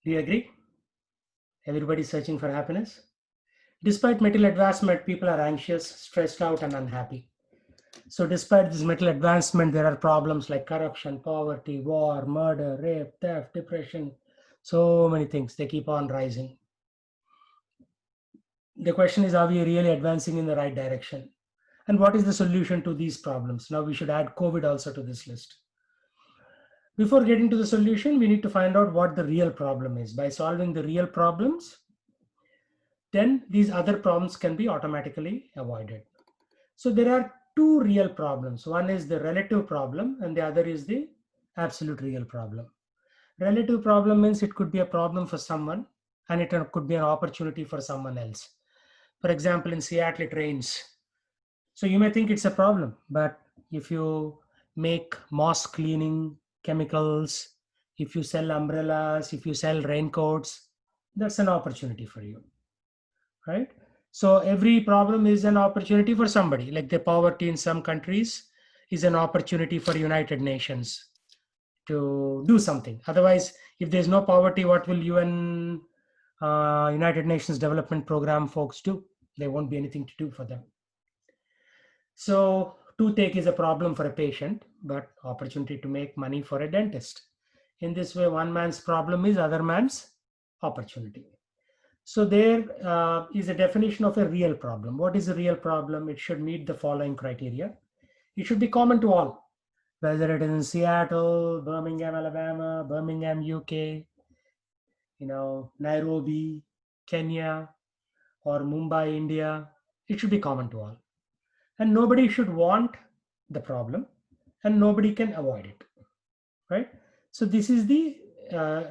Do you agree? Everybody's searching for happiness. Despite material advancement, people are anxious, stressed out, and unhappy. So, despite this material advancement, there are problems like corruption, poverty, war, murder, rape, theft, depression. So many things. They keep on rising. The question is, are we really advancing in the right direction? And what is the solution to these problems? Now, we should add COVID also to this list. Before getting to the solution, we need to find out what the real problem is. By solving the real problems, then these other problems can be automatically avoided. So there are two real problems. One is the relative problem and the other is the absolute real problem. Relative problem means it could be a problem for someone and it could be an opportunity for someone else. For example, in Seattle, it rains. So you may think it's a problem, but if you make moss cleaning chemicals, if you sell umbrellas, if you sell raincoats, that's an opportunity for you, right? So every problem is an opportunity for somebody. Like the poverty in some countries is an opportunity for United Nations to do something. Otherwise, if there's no poverty, what will UN, United Nations Development Program folks do? There won't be anything to do for them. So toothache is a problem for a patient, but opportunity to make money for a dentist. In this way, one man's problem is other man's opportunity. So there is a definition of a real problem. What is a real problem? It should meet the following criteria. It should be common to all, whether it is in Seattle, Birmingham, Alabama, Birmingham, UK, Nairobi, Kenya, or Mumbai, India. It should be common to all. And nobody should want the problem and nobody can avoid it, right? So this is the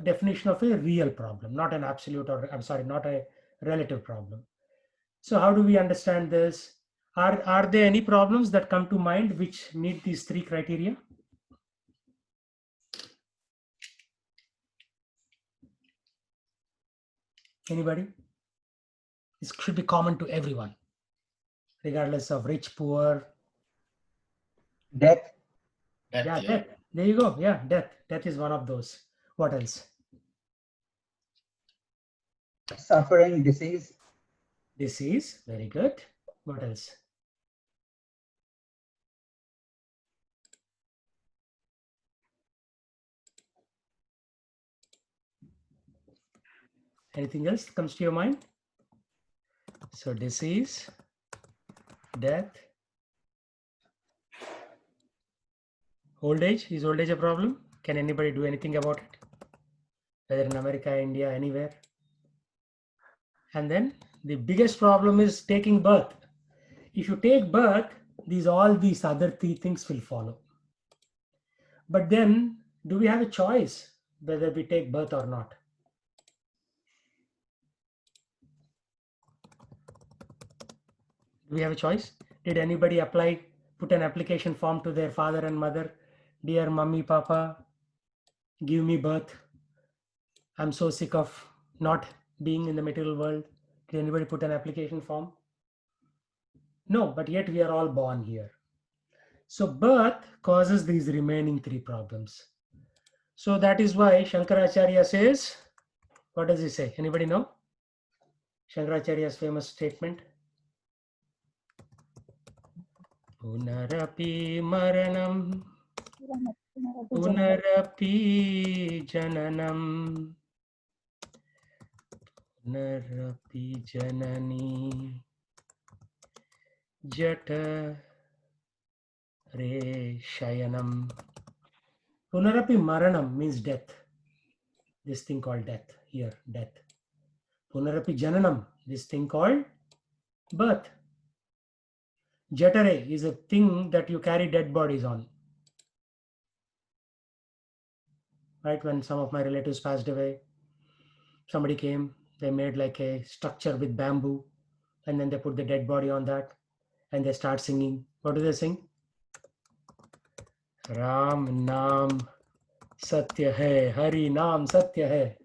definition of a real problem, not an absolute, or I'm sorry, not a relative problem. So how do we understand this? Are there any problems that come to mind which meet these three criteria? Anybody? This should be common to everyone, regardless of rich, poor. Death. Yeah, death. There you go. Yeah, death. Death is one of those. What else? Suffering, disease. Disease. Very good. What else? Anything else comes to your mind? So disease, death, old age. Is old age a problem? Can anybody do anything about it? Whether in America, India, anywhere. And then the biggest problem is taking birth. If you take birth, all these other three things will follow. But then, do we have a choice whether we take birth or not? Do we have a choice? Did anybody put an application form to their father and mother? Dear mummy, papa, give me birth. I'm so sick of not being in the material world. Did anybody put an application form? No, but yet we are all born here. So birth causes these remaining three problems. So that is why Shankaracharya says, what does he say? Anybody know? Shankaracharya's famous statement. Punarapi maranam, punarapi jananam, punarapi janani, jata re shayanam. Punarapi maranam means death. This thing called death here, death. Punarapi jananam, this thing called birth. Jatare is a thing that you carry dead bodies on. Right? When some of my relatives passed away, somebody came, they made like a structure with bamboo, and then they put the dead body on that, and they start singing. What do they sing? Ram Naam Satya Hai, Hari Naam Satya Hai.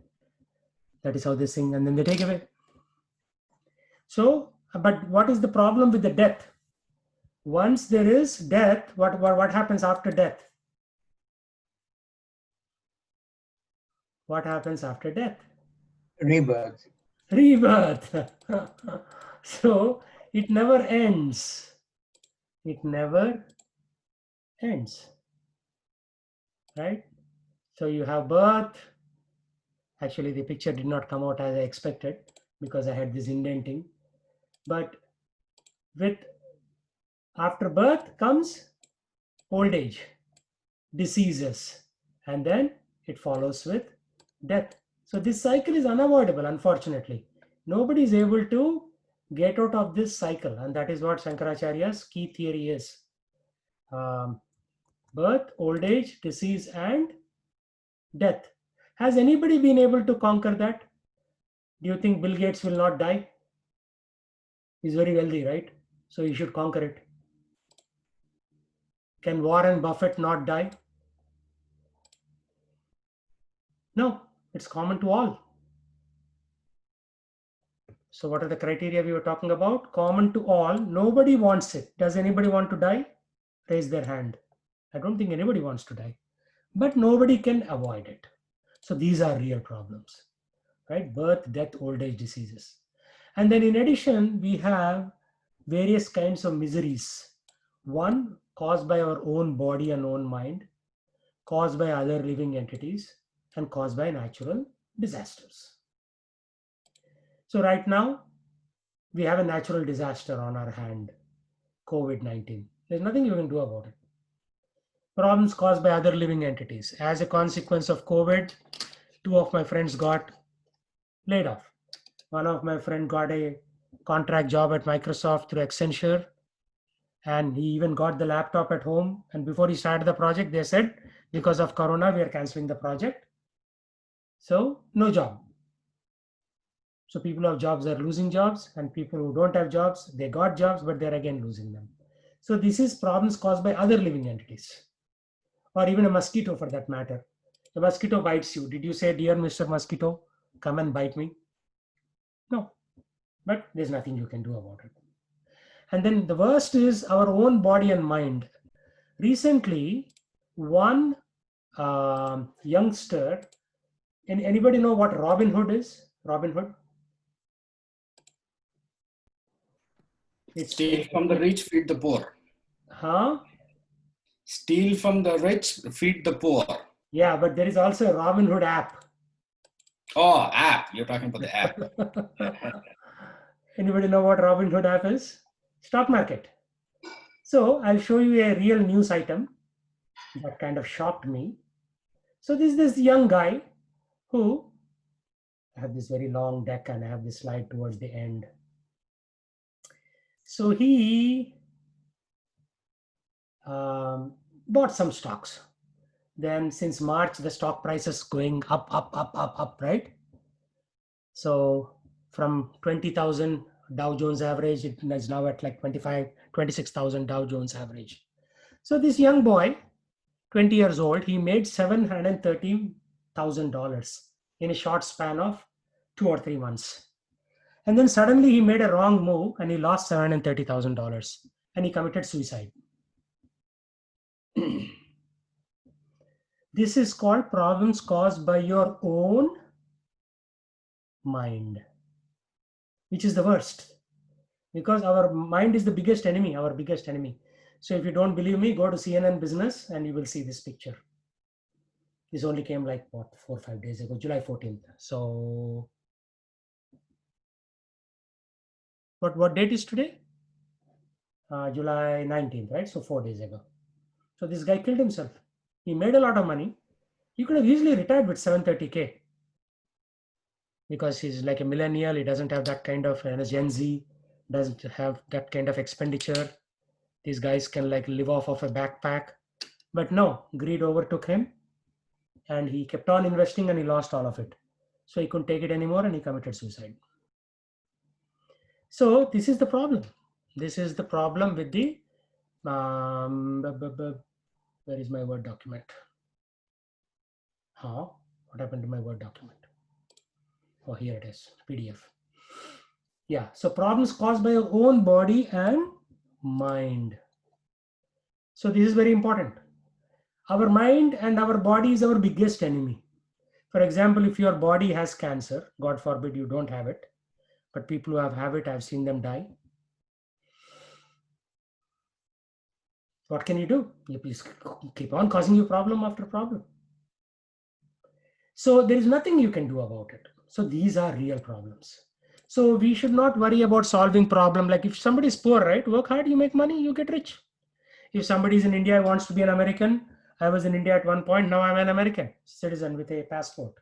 That is how they sing, and then they take away. So, but what is the problem with the death? Once there is death, what happens after death? What happens after death? Rebirth. Rebirth. So it never ends. It never ends, right? So you have birth. Actually, the picture did not come out as I expected because I had this indenting. But with after birth comes old age, diseases, and then it follows with death. So this cycle is unavoidable, unfortunately. Nobody is able to get out of this cycle, and that is what Shankaracharya's key theory is. Birth, old age, disease, and death. Has anybody been able to conquer that? Do you think Bill Gates will not die? He's very wealthy, right? So he should conquer it. Can Warren Buffett not die? No, it's common to all. So what are the criteria we were talking about? Common to all. Nobody wants it. Does anybody want to die? Raise their hand. I don't think anybody wants to die. But nobody can avoid it. So these are real problems, right? Birth, death, old age, diseases. And then in addition, we have various kinds of miseries. One, caused by our own body and own mind, caused by other living entities, and caused by natural disasters. So right now, we have a natural disaster on our hand, COVID-19. There's nothing you can do about it. Problems caused by other living entities. As a consequence of COVID, two of my friends got laid off. One of my friend got a contract job at Microsoft through Accenture, and he even got the laptop at home. And before he started the project, they said, because of Corona, we are canceling the project. So no job. So people who have jobs are losing jobs, and people who don't have jobs, they got jobs, but they're again losing them. So this is problems caused by other living entities, or even a mosquito for that matter. The mosquito bites you. Did you say, dear Mr. Mosquito, come and bite me? No, but there's nothing you can do about it. And then the worst is our own body and mind. Recently, one youngster, anybody know what Robin Hood is? Robin Hood? Steal from the rich, feed the poor. Huh? Steal from the rich, feed the poor. Yeah, but there is also a Robin Hood app. Oh, app. You're talking about the app. Anybody know what Robin Hood app is? Stock market. So I'll show you a real news item that kind of shocked me. So this young guy who, I have this very long deck and I have this slide towards the end. So he bought some stocks. Then since March, the stock price is going up, right? So from 20,000 Dow Jones average, it is now at like 26,000 Dow Jones average. So this young boy, 20 years old, he made $730,000 in a short span of 2 or 3 months. And then suddenly he made a wrong move and he lost $730,000 and he committed suicide. This is called problems caused by your own mind, which is the worst, because our mind is the biggest enemy, our biggest enemy. So if you don't believe me, go to CNN Business and you will see this picture. This only came like what, 4 or 5 days ago, July 14th. So what date is today? July 19th, right? So 4 days ago. So this guy killed himself. He made a lot of money. He could have easily retired with 730K because he's like a millennial. He doesn't have that kind of, Gen Z doesn't have that kind of expenditure. These guys can like live off of a backpack. But no, greed overtook him and he kept on investing and he lost all of it. So he couldn't take it anymore and he committed suicide. So this is the problem. This is the problem with the, where is my Word document? What happened to my Word document? Oh, here it is, PDF. Yeah, so problems caused by your own body and mind. So this is very important. Our mind and our body is our biggest enemy. For example, if your body has cancer, God forbid you don't have it, but people who have it, I've seen them die. What can you do? You please keep on causing you problem after problem. So there is nothing you can do about it. So these are real problems. So we should not worry about solving problem. Like if somebody is poor, right? Work hard, you make money, you get rich. If somebody is in India, wants to be an American, I was in India at one point, now I'm an American citizen with a passport.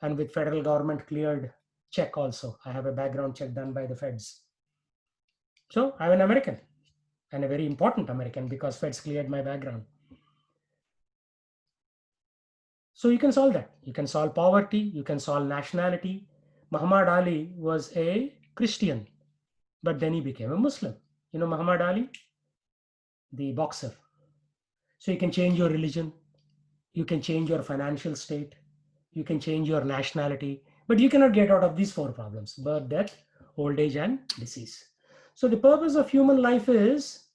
And with federal government cleared check also. I have a background check done by the feds. So I'm an American and a very important American because feds cleared my background. So you can solve that. You can solve poverty, you can solve nationality. Muhammad Ali was a Christian, but then he became a Muslim. You know Muhammad Ali, the boxer. So you can change your religion, you can change your financial state, you can change your nationality, but you cannot get out of these four problems: birth, death, old age, and disease. So the purpose of human life is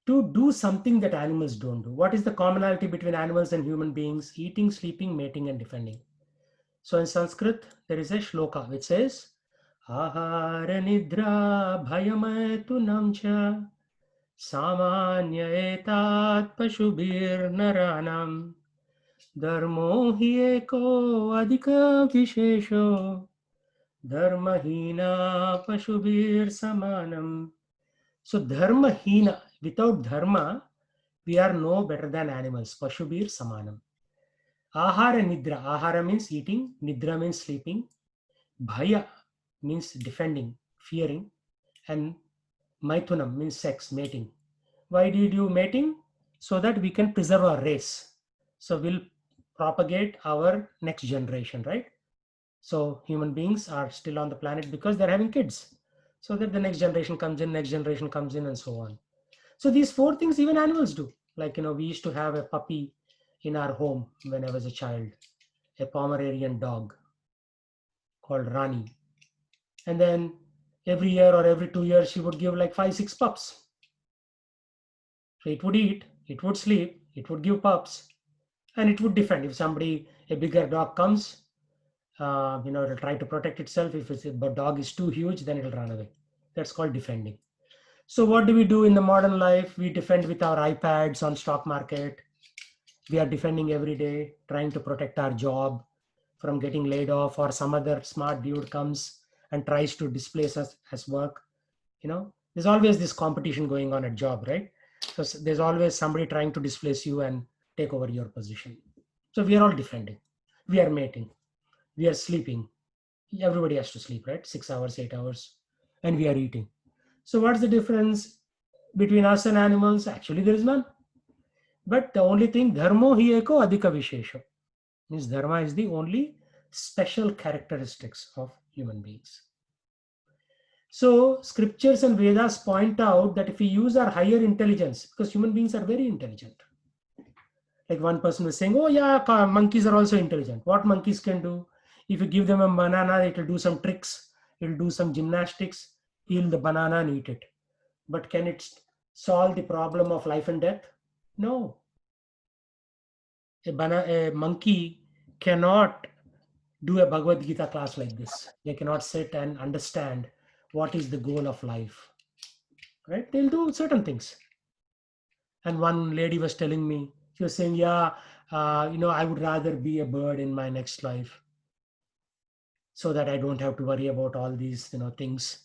to do something that animals don't do. What is the commonality between animals and human beings? Eating, sleeping, mating, and defending. So in Sanskrit, there is a shloka which says, Ahara nidra bhayamaytunam cha samanya etat pashubir naranam dharmo hi eko adhika vishesho dharmahina pashubir samanam. So dharmahina, without dharma, we are no better than animals. Pashubir samanam. Ahara nidra. Ahara means eating. Nidra means sleeping. Bhaya means defending, fearing. And maithunam means sex, mating. Why do you do mating? So that we can preserve our race. So we'll propagate our next generation, right? So human beings are still on the planet because they're having kids. So that the next generation comes in, and so on. So these four things even animals do. Like, we used to have a puppy in our home when I was a child, a Pomeranian dog called Rani. And then every year or every 2 years, she would give like 5-6 pups. So it would eat, it would sleep, it would give pups, and it would defend. If a bigger dog comes, it'll try to protect itself. If the dog is too huge, then it'll run away. That's called defending. So what do we do in the modern life? We defend with our iPads on stock market. We are defending every day, trying to protect our job from getting laid off, or some other smart dude comes and tries to displace us as work. There's always this competition going on at job, right? So there's always somebody trying to displace you and take over your position. So we are all defending. We are mating. We are sleeping. Everybody has to sleep, right? 6 hours, 8 hours. And we are eating. So what's the difference between us and animals? Actually, there is none. But the only thing, dharmo hi eko adhika vishesho, means dharma is the only special characteristics of human beings. So scriptures and Vedas point out that if we use our higher intelligence, because human beings are very intelligent. Like one person was saying, oh yeah, monkeys are also intelligent. What monkeys can do? If you give them a banana, it will do some tricks. It will do some gymnastics, peel the banana and eat it. But can it solve the problem of life and death? No. A monkey cannot do a Bhagavad Gita class like this. They cannot sit and understand what is the goal of life. Right? They'll do certain things. And one lady was telling me, she was saying, I would rather be a bird in my next life so that I don't have to worry about all these, things,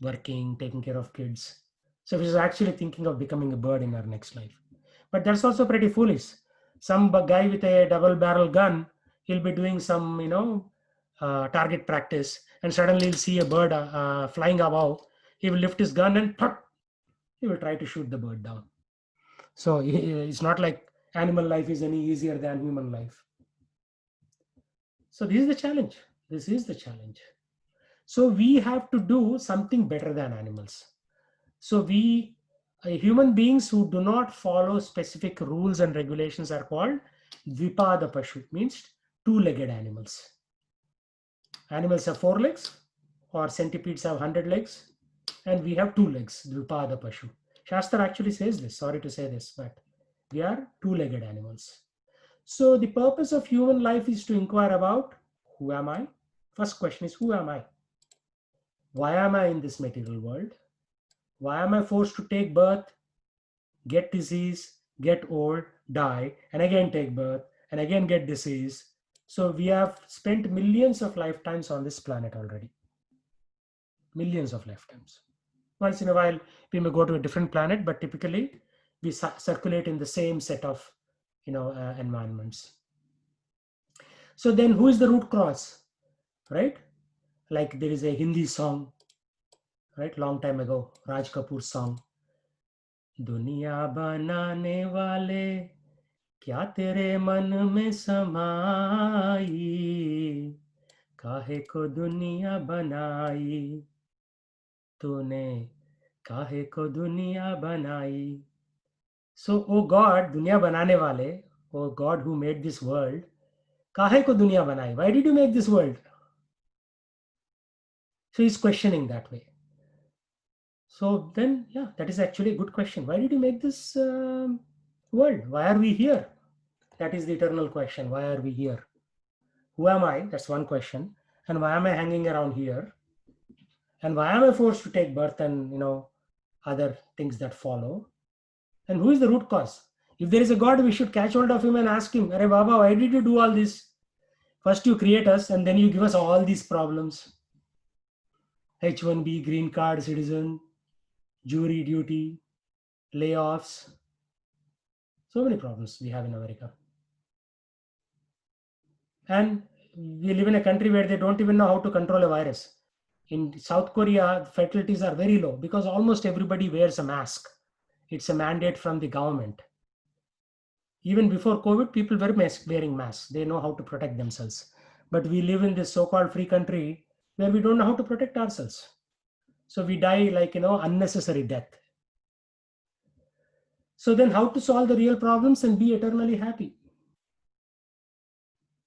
working, taking care of kids. So she's actually thinking of becoming a bird in her next life. But that's also pretty foolish. Some guy with a double barrel gun, he'll be doing some, target practice, and suddenly he'll see a bird flying above. He will lift his gun and he will try to shoot the bird down. So it's not like animal life is any easier than human life. So this is the challenge. This is the challenge. So we have to do something better than animals. So human beings who do not follow specific rules and regulations are called Dvipada Pashu, means two-legged animals. Animals have 4 legs, or centipedes have 100 legs, and we have 2 legs, Dvipada Pashu. Shastra actually says this, sorry to say this, but we are two-legged animals. So the purpose of human life is to inquire about who am I? First question is who am I? Why am I in this material world? Why am I forced to take birth, get disease, get old, die, and again take birth, and again get disease? So we have spent millions of lifetimes on this planet already. Millions of lifetimes. Once in a while, we may go to a different planet, but typically we circulate in the same set of environments. So then who is the root cause, right? Like there is a Hindi song, right? Long time ago, Raj Kapoor's song. दुनिया बनाने वाले क्या तेरे मन में समाई काहे को दुनिया बनाई तूने काहे को दुनिया बनाई. So, oh God, दुनिया बनाने वाले, oh God who made this world, काहे को दुनिया बनाई? Why did you make this world? So he's questioning that way. So then, yeah, that is actually a good question. Why did you make this world? Why are we here? That is the eternal question. Why are we here? Who am I? That's one question. And why am I hanging around here? And why am I forced to take birth and other things that follow? And who is the root cause? If there is a God, we should catch hold of him and ask him, Arey Baba, why did you do all this? First you create us and then you give us all these problems. H1B, green card, citizen, jury duty, layoffs. So many problems we have in America. And we live in a country where they don't even know how to control a virus. In South Korea, fatalities are very low because almost everybody wears a mask. It's a mandate from the government. Even before COVID, people were wearing masks. They know how to protect themselves. But we live in this so-called free country where we don't know how to protect ourselves. So we die like, unnecessary death. So then how to solve the real problems and be eternally happy?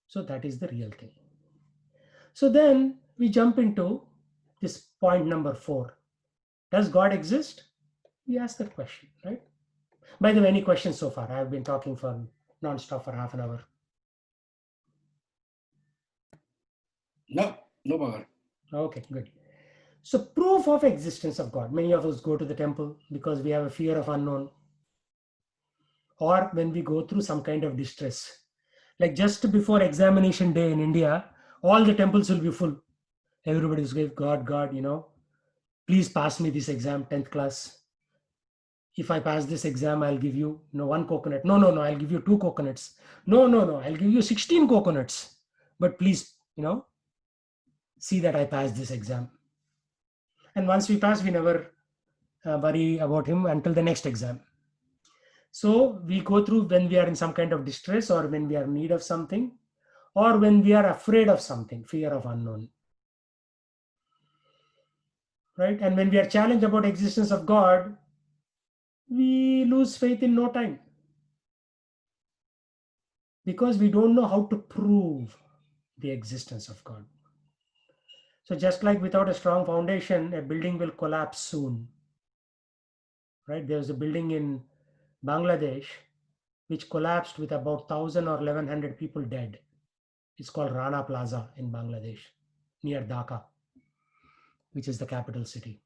So that is the real thing. So then we jump into this point number 4. Does God exist? We ask that question, right? By the way, any questions so far? I have been talking for non-stop for half an hour. No bother. Okay, good. So proof of existence of God. Many of us go to the temple because we have a fear of unknown. Or when we go through some kind of distress. Like just before examination day in India, all the temples will be full. Everybody is going, God, please pass me this exam, 10th class. If I pass this exam, I'll give you one coconut. No, I'll give you 2 coconuts. No, I'll give you 16 coconuts. But please, see that I pass this exam. And once we pass, we never worry about him until the next exam. So we go through when we are in some kind of distress or when we are in need of something or when we are afraid of something, fear of unknown. Right? And when we are challenged about existence of God, we lose faith in no time. Because we don't know how to prove the existence of God. So just like without a strong foundation, a building will collapse soon. Right? There's a building in Bangladesh which collapsed with about 1,000 or 1,100 people dead. It's called Rana Plaza in Bangladesh, near Dhaka, which is the capital city.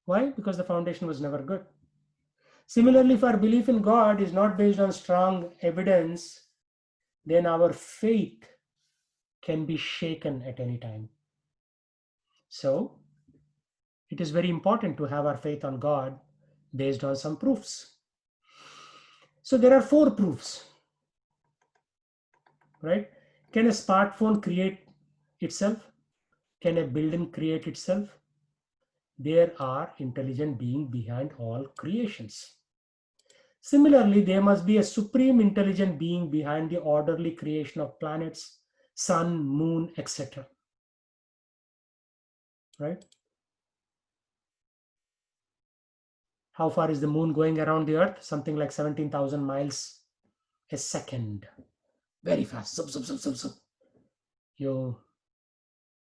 Why? Because the foundation was never good. Similarly, if our belief in God is not based on strong evidence, then our faith can be shaken at any time. So, it is very important to have our faith on God based on some proofs. So, there are 4 proofs, right? Can a smartphone create itself? Can a building create itself? There are intelligent beings behind all creations. Similarly, there must be a supreme intelligent being behind the orderly creation of planets, sun, moon, etc. Right? How far is the moon going around the earth? Something like 17,000 miles a second. Very fast. Zup, zup, zup, zup, zup.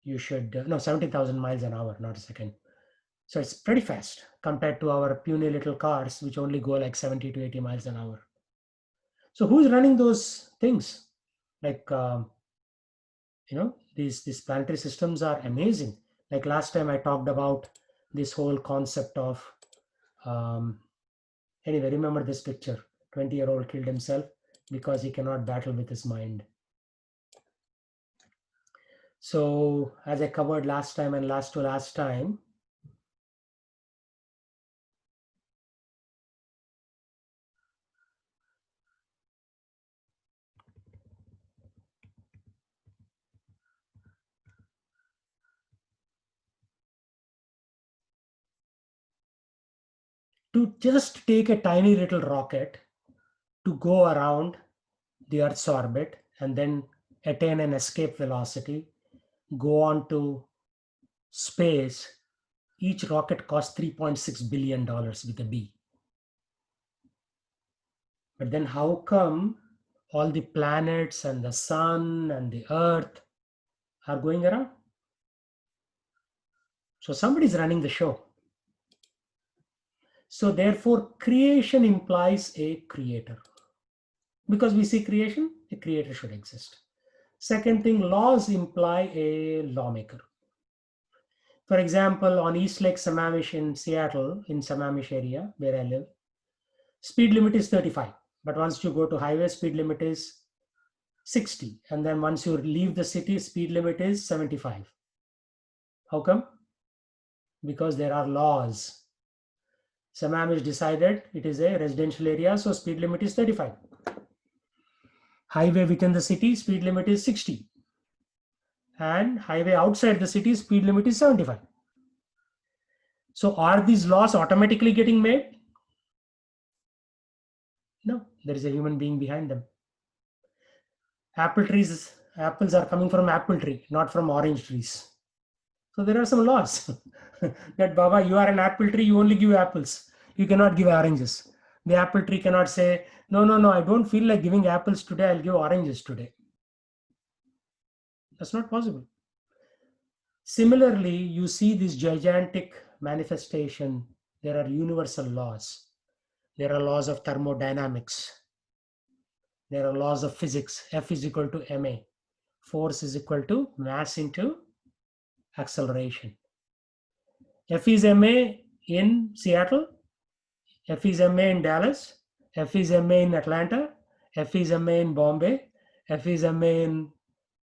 You should, 17,000 miles an hour, not a second. So it's pretty fast compared to our puny little cars, which only go like 70 to 80 miles an hour. So who's running those things? Like, these planetary systems are amazing. Like last time I talked about this whole concept of, anyway, remember this picture, 20-year-old killed himself because he cannot battle with his mind. So as I covered last time and last time, to just take a tiny little rocket to go around the Earth's orbit and then attain an escape velocity, go on to space, each rocket costs $3.6 billion with a B. But then how come all the planets and the sun and the earth are going around? So somebody's running the show. So therefore, creation implies a creator. Because we see creation, a creator should exist. Second thing, laws imply a lawmaker. For example, on East Lake Sammamish in Seattle, in Sammamish area where I live, speed limit is 35. But once you go to highway, speed limit is 60. And then once you leave the city, speed limit is 75. How come? Because there are laws. Sammamish decided it is a residential area, so speed limit is 35. Highway within the city, speed limit is 60. And highway outside the city, speed limit is 75. So are these laws automatically getting made? No, there is a human being behind them. Apples are coming from apple tree, not from orange trees. So there are some laws that Baba, you are an apple tree, you only give apples. You cannot give oranges. The apple tree cannot say, no, I don't feel like giving apples today, I'll give oranges today. That's not possible. Similarly, you see this gigantic manifestation. There are universal laws. There are laws of thermodynamics. There are laws of physics. F is equal to ma. Force is equal to mass into acceleration. F is ma in Seattle. F is ma in Dallas. F is ma in Atlanta. F is ma in Bombay. F is ma in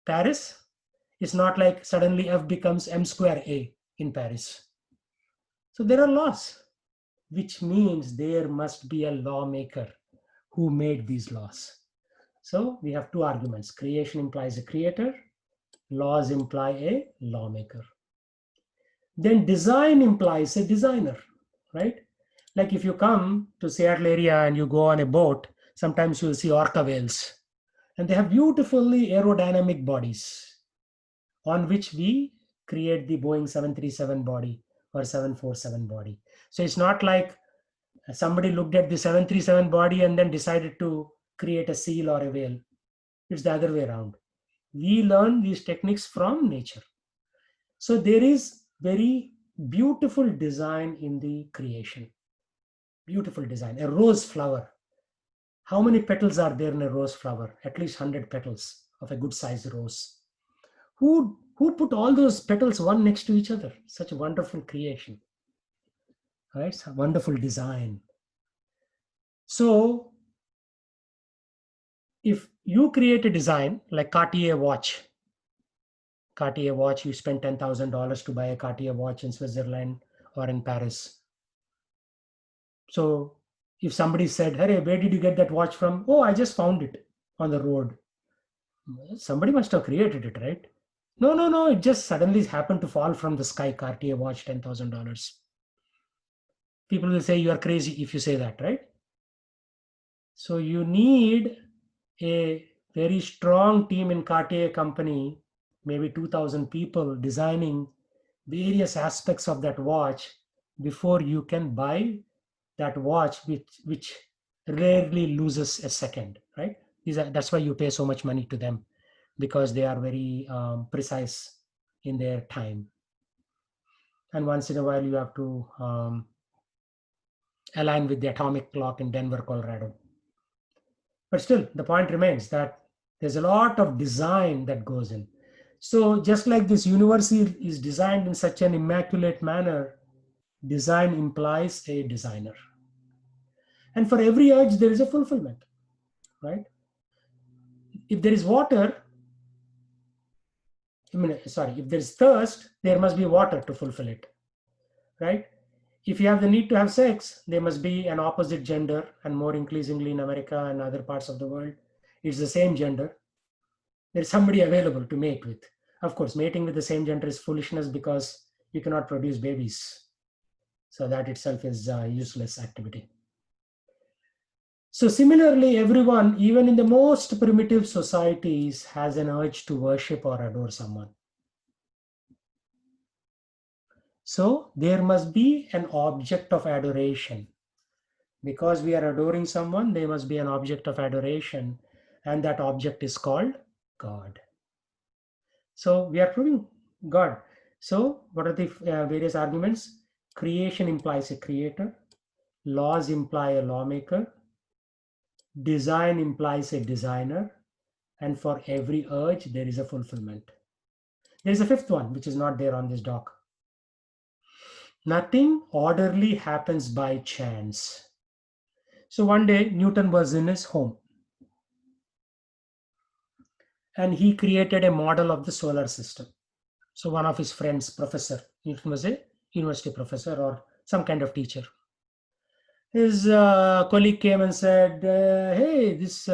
Paris. It's not like suddenly F becomes m square a in Paris. So there are laws, which means there must be a lawmaker who made these laws. So we have two arguments. Creation implies a creator. Laws imply a lawmaker. Then design implies a designer, right? Like if you come to Seattle area and you go on a boat, sometimes you'll see orca whales. And they have beautifully aerodynamic bodies on which we create the Boeing 737 body or 747 body. So it's not like somebody looked at the 737 body and then decided to create a seal or a whale. It's the other way around. We learn these techniques from nature. So there is very beautiful design in the creation. Beautiful design. A rose flower. How many petals are there in a rose flower? At least 100 petals of a good sized rose. Who put all those petals one next to each other? Such a wonderful creation. Right? It's a wonderful design. So if you create a design like Cartier watch, you spend $10,000 to buy a Cartier watch in Switzerland or in Paris. So if somebody said, hey, where did you get that watch from? Oh, I just found it on the road. Somebody must have created it, right? No, it just suddenly happened to fall from the sky. Cartier watch, $10,000. People will say you are crazy if you say that, right? So you need a very strong team in Cartier company, maybe 2,000 people designing various aspects of that watch before you can buy that watch, which rarely loses a second, right? That's why you pay so much money to them, because they are very precise in their time. And once in a while, you have to align with the atomic clock in Denver, Colorado. But still, the point remains that there's a lot of design that goes in. So just like this universe is designed in such an immaculate manner, design implies a designer. And for every urge, there is a fulfillment, right? If there is water, if there is thirst, there must be water to fulfill it, right? If you have the need to have sex, there must be an opposite gender, and more increasingly in America and other parts of the world, it's the same gender. There's somebody available to mate with. Of course, mating with the same gender is foolishness because you cannot produce babies. So that itself is a useless activity. So similarly, everyone, even in the most primitive societies, has an urge to worship or adore someone. So there must be an object of adoration. Because we are adoring someone, there must be an object of adoration, and that object is called God. So we are proving God. So what are the various arguments? Creation implies a creator. Laws imply a lawmaker. Design implies a designer. And for every urge, there is a fulfillment. There is a fifth one, which is not there on this doc. Nothing orderly happens by chance. So one day, Newton was in his home. And he created a model of the solar system. So one of his friends, professor, Newton was a university professor or some kind of teacher. His colleague came and said, hey, this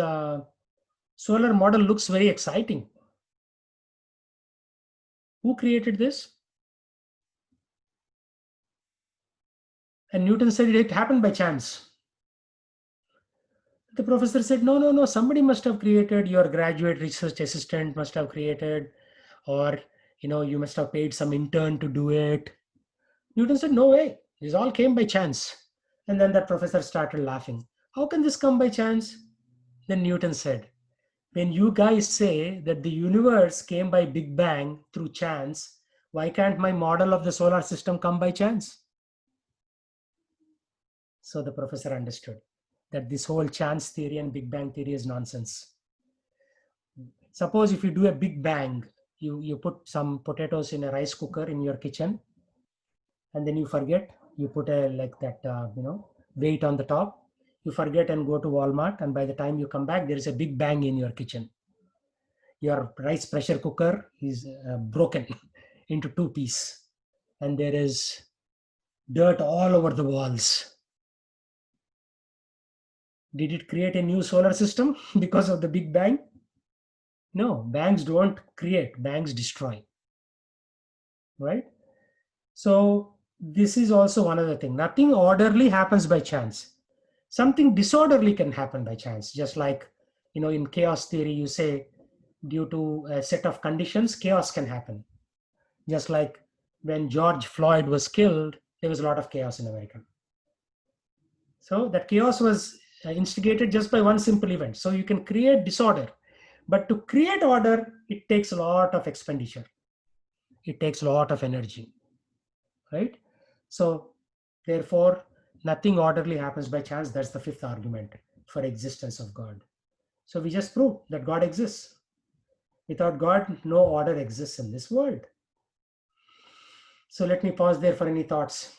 solar model looks very exciting. Who created this? And Newton said it happened by chance. The professor said, no, somebody must have created, your graduate research assistant must have created, or you must have paid some intern to do it. Newton said, no way, this all came by chance. And then that professor started laughing. How can this come by chance? Then Newton said, when you guys say that the universe came by Big Bang through chance, why can't my model of the solar system come by chance? So the professor understood that this whole chance theory and Big Bang theory is nonsense. Suppose if you do a Big Bang, you put some potatoes in a rice cooker in your kitchen, and then you forget, you put weight on the top, you forget and go to Walmart, and by the time you come back, there is a big bang in your kitchen. Your rice pressure cooker is broken into two pieces, and there is dirt all over the walls. Did it create a new solar system because of the Big Bang? No, bangs don't create, bangs destroy. Right? So this is also one other thing. Nothing orderly happens by chance. Something disorderly can happen by chance. Just like, in chaos theory, you say due to a set of conditions, chaos can happen. Just like when George Floyd was killed, there was a lot of chaos in America. So that chaos was instigated just by one simple event. So you can create disorder. But to create order, it takes a lot of expenditure. It takes a lot of energy. Right? So therefore, nothing orderly happens by chance. That's the fifth argument for existence of God. So we just prove that God exists. Without God, no order exists in this world. So let me pause there for any thoughts.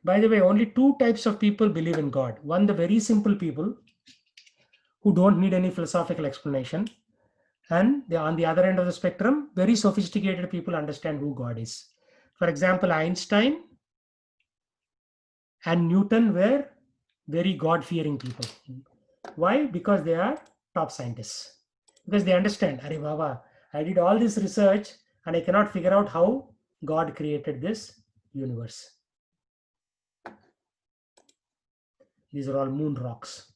By the way, only two types of people believe in God. One, the very simple people who don't need any philosophical explanation. And on the other end of the spectrum, very sophisticated people understand who God is. For example, Einstein and Newton were very God-fearing people. Why? Because they are top scientists. Because they understand, Arey Baba, I did all this research and I cannot figure out how God created this universe. These are all moon rocks.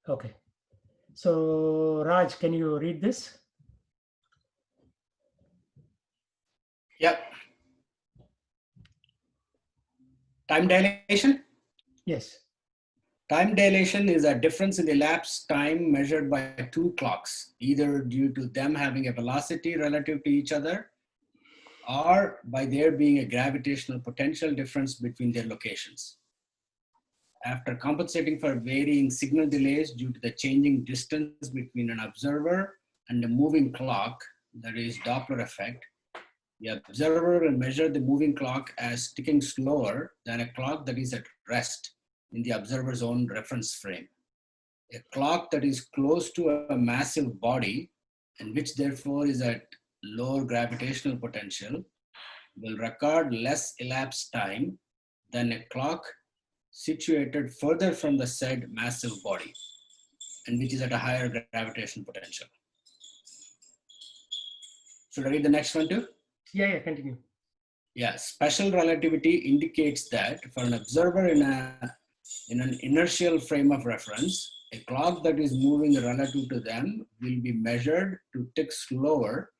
Okay. So Raj, can you read this? Yep. Time dilation? Yes. Time dilation is a difference in the elapsed time measured by two clocks, either due to them having a velocity relative to each other or by there being a gravitational potential difference between their locations. After compensating for varying signal delays due to the changing distance between an observer and a moving clock, that is Doppler effect, the observer will measure the moving clock as ticking slower than a clock that is at rest in the observer's own reference frame. A clock that is close to a massive body and which therefore is at lower gravitational potential will record less elapsed time than a clock situated further from the said massive body and which is at a higher gravitational potential. Should I read the next one too? Yeah, continue. Yeah, special relativity indicates that for an observer in an inertial frame of reference, a clock that is moving relative to them will be measured to tick slower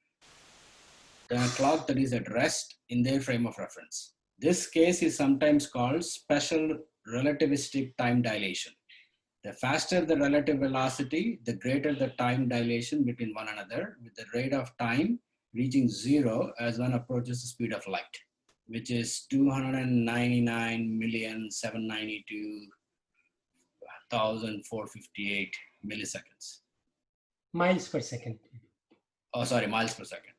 than a clock that is at rest in their frame of reference. This case is sometimes called special relativistic time dilation. The faster the relative velocity, the greater the time dilation between one another, with the rate of time reaching zero as one approaches the speed of light, which is 299,792,458 milliseconds. Miles per second. Oh, sorry, miles per second.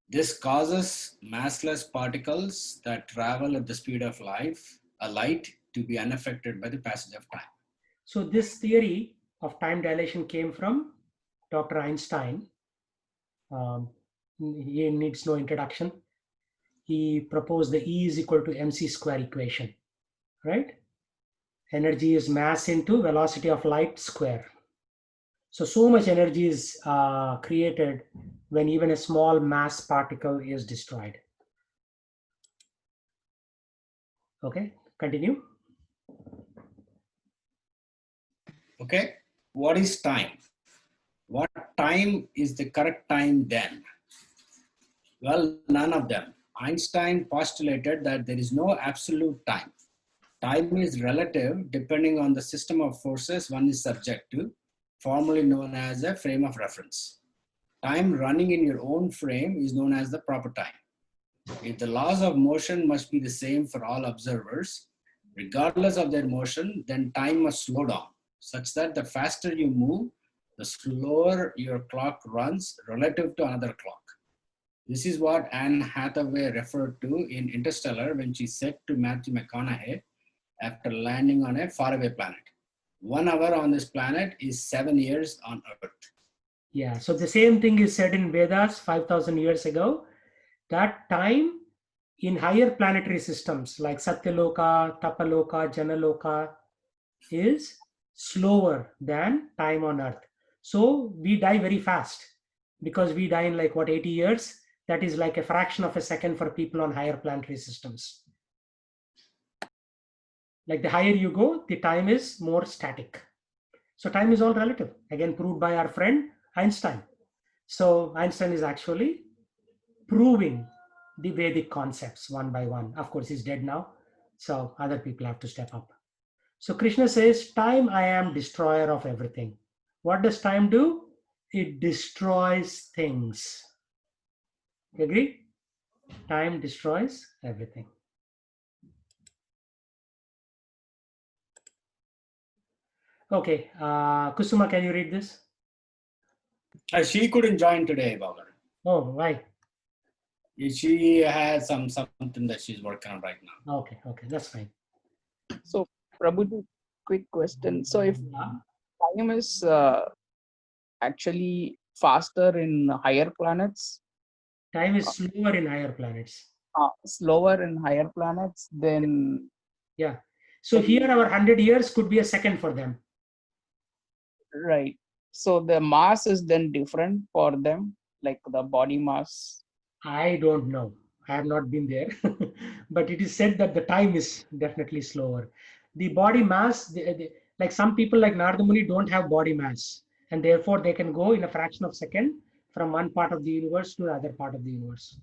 This causes massless particles that travel at the speed of light to be unaffected by the passage of time. So this theory of time dilation came from Dr. Einstein. He needs no introduction. He proposed the E is equal to mc square equation, right? Energy is mass into velocity of light square. So much energy is created when even a small mass particle is destroyed. Okay, continue. Okay, what is time? What time is the correct time then? Well, none of them. Einstein postulated that there is no absolute time. Time is relative depending on the system of forces one is subject to, formally known as a frame of reference. Time running in your own frame is known as the proper time. If the laws of motion must be the same for all observers, regardless of their motion, then time must slow down, such that the faster you move, the slower your clock runs relative to another clock. This is what Anne Hathaway referred to in Interstellar when she said to Matthew McConaughey after landing on a faraway planet, 1 hour on this planet is 7 years on Earth. Yeah, so the same thing is said in Vedas 5,000 years ago, that time in higher planetary systems like Satyaloka, Tapaloka, Janaloka is slower than time on Earth. So we die very fast because we die in like 80 years. That is like a fraction of a second for people on higher planetary systems. Like the higher you go, the time is more static. So time is all relative, again proved by our friend Einstein. So Einstein is actually proving the Vedic concepts one by one. Of course, he's dead now, so other people have to step up. So Krishna says, time I am destroyer of everything. What does time do? It destroys things. You agree? Time destroys everything. Okay, Kusuma, can you read this? She couldn't join today, Babar. Oh, why? She has something that she's working on right now. Okay, that's fine. So, Prabhuji, quick question. So, if time is actually faster in higher planets, time is slower in higher planets. Slower in higher planets, then yeah. So here our 100 years could be a second for them. Right. So the mass is then different for them, like the body mass. I don't know. I have not been there, but it is said that the time is definitely slower. The body mass, like some people like Narada Muni don't have body mass, and therefore they can go in a fraction of a second from one part of the universe to the other part of the universe.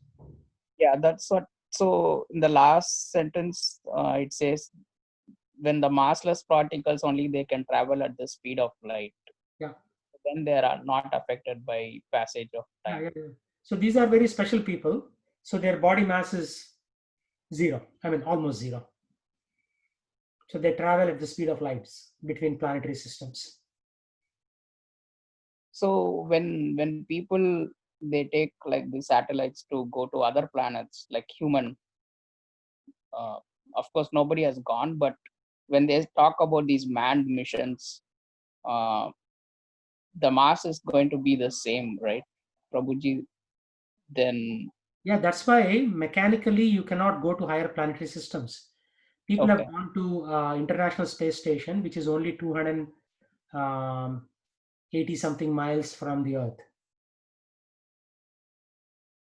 Yeah, that's what So in the last sentence, it says when the massless particles only they can travel at the speed of light. Yeah. Then they are not affected by passage of time. Yeah. So these are very special people. So their body mass is zero. I mean, almost zero. So they travel at the speed of lights between planetary systems. So when people they take like the satellites to go to other planets, like human, of course nobody has gone, but when they talk about these manned missions, the mass is going to be the same, right, Prabhuji? Then Yeah, that's why mechanically you cannot go to higher planetary systems. People okay. have gone to International Space Station, which is only 280 something miles from the Earth.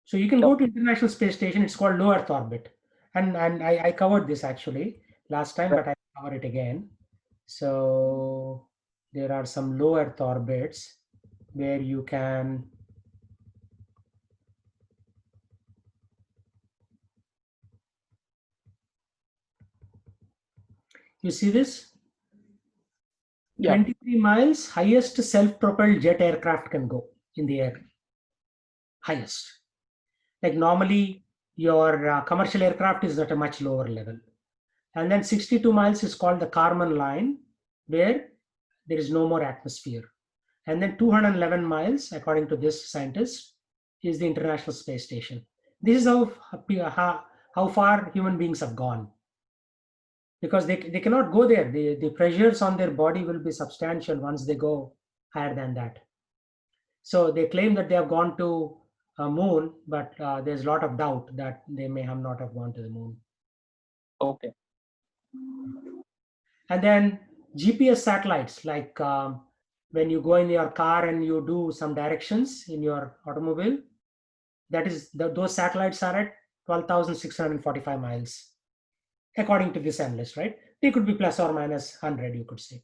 So you can go to International Space Station. It's called low Earth orbit, and I covered this actually last time, but I cover it again. So there are some low Earth orbits where you can. You see this? Yeah. 23 miles, highest self-propelled jet aircraft can go in the air. Highest. Like normally your commercial aircraft is at a much lower level. And then 62 miles is called the Kármán line, where there is no more atmosphere. And then 211 miles, according to this scientist, is the International Space Station. This is how far human beings have gone. Because they cannot go there. The pressures on their body will be substantial once they go higher than that. So they claim that they have gone to a moon, but there's a lot of doubt that they may have not have gone to the moon. Okay. And then GPS satellites, like when you go in your car and you do some directions in your automobile, that is those satellites are at 12,645 miles. According to this analyst, right? They could be plus or minus 100, you could say.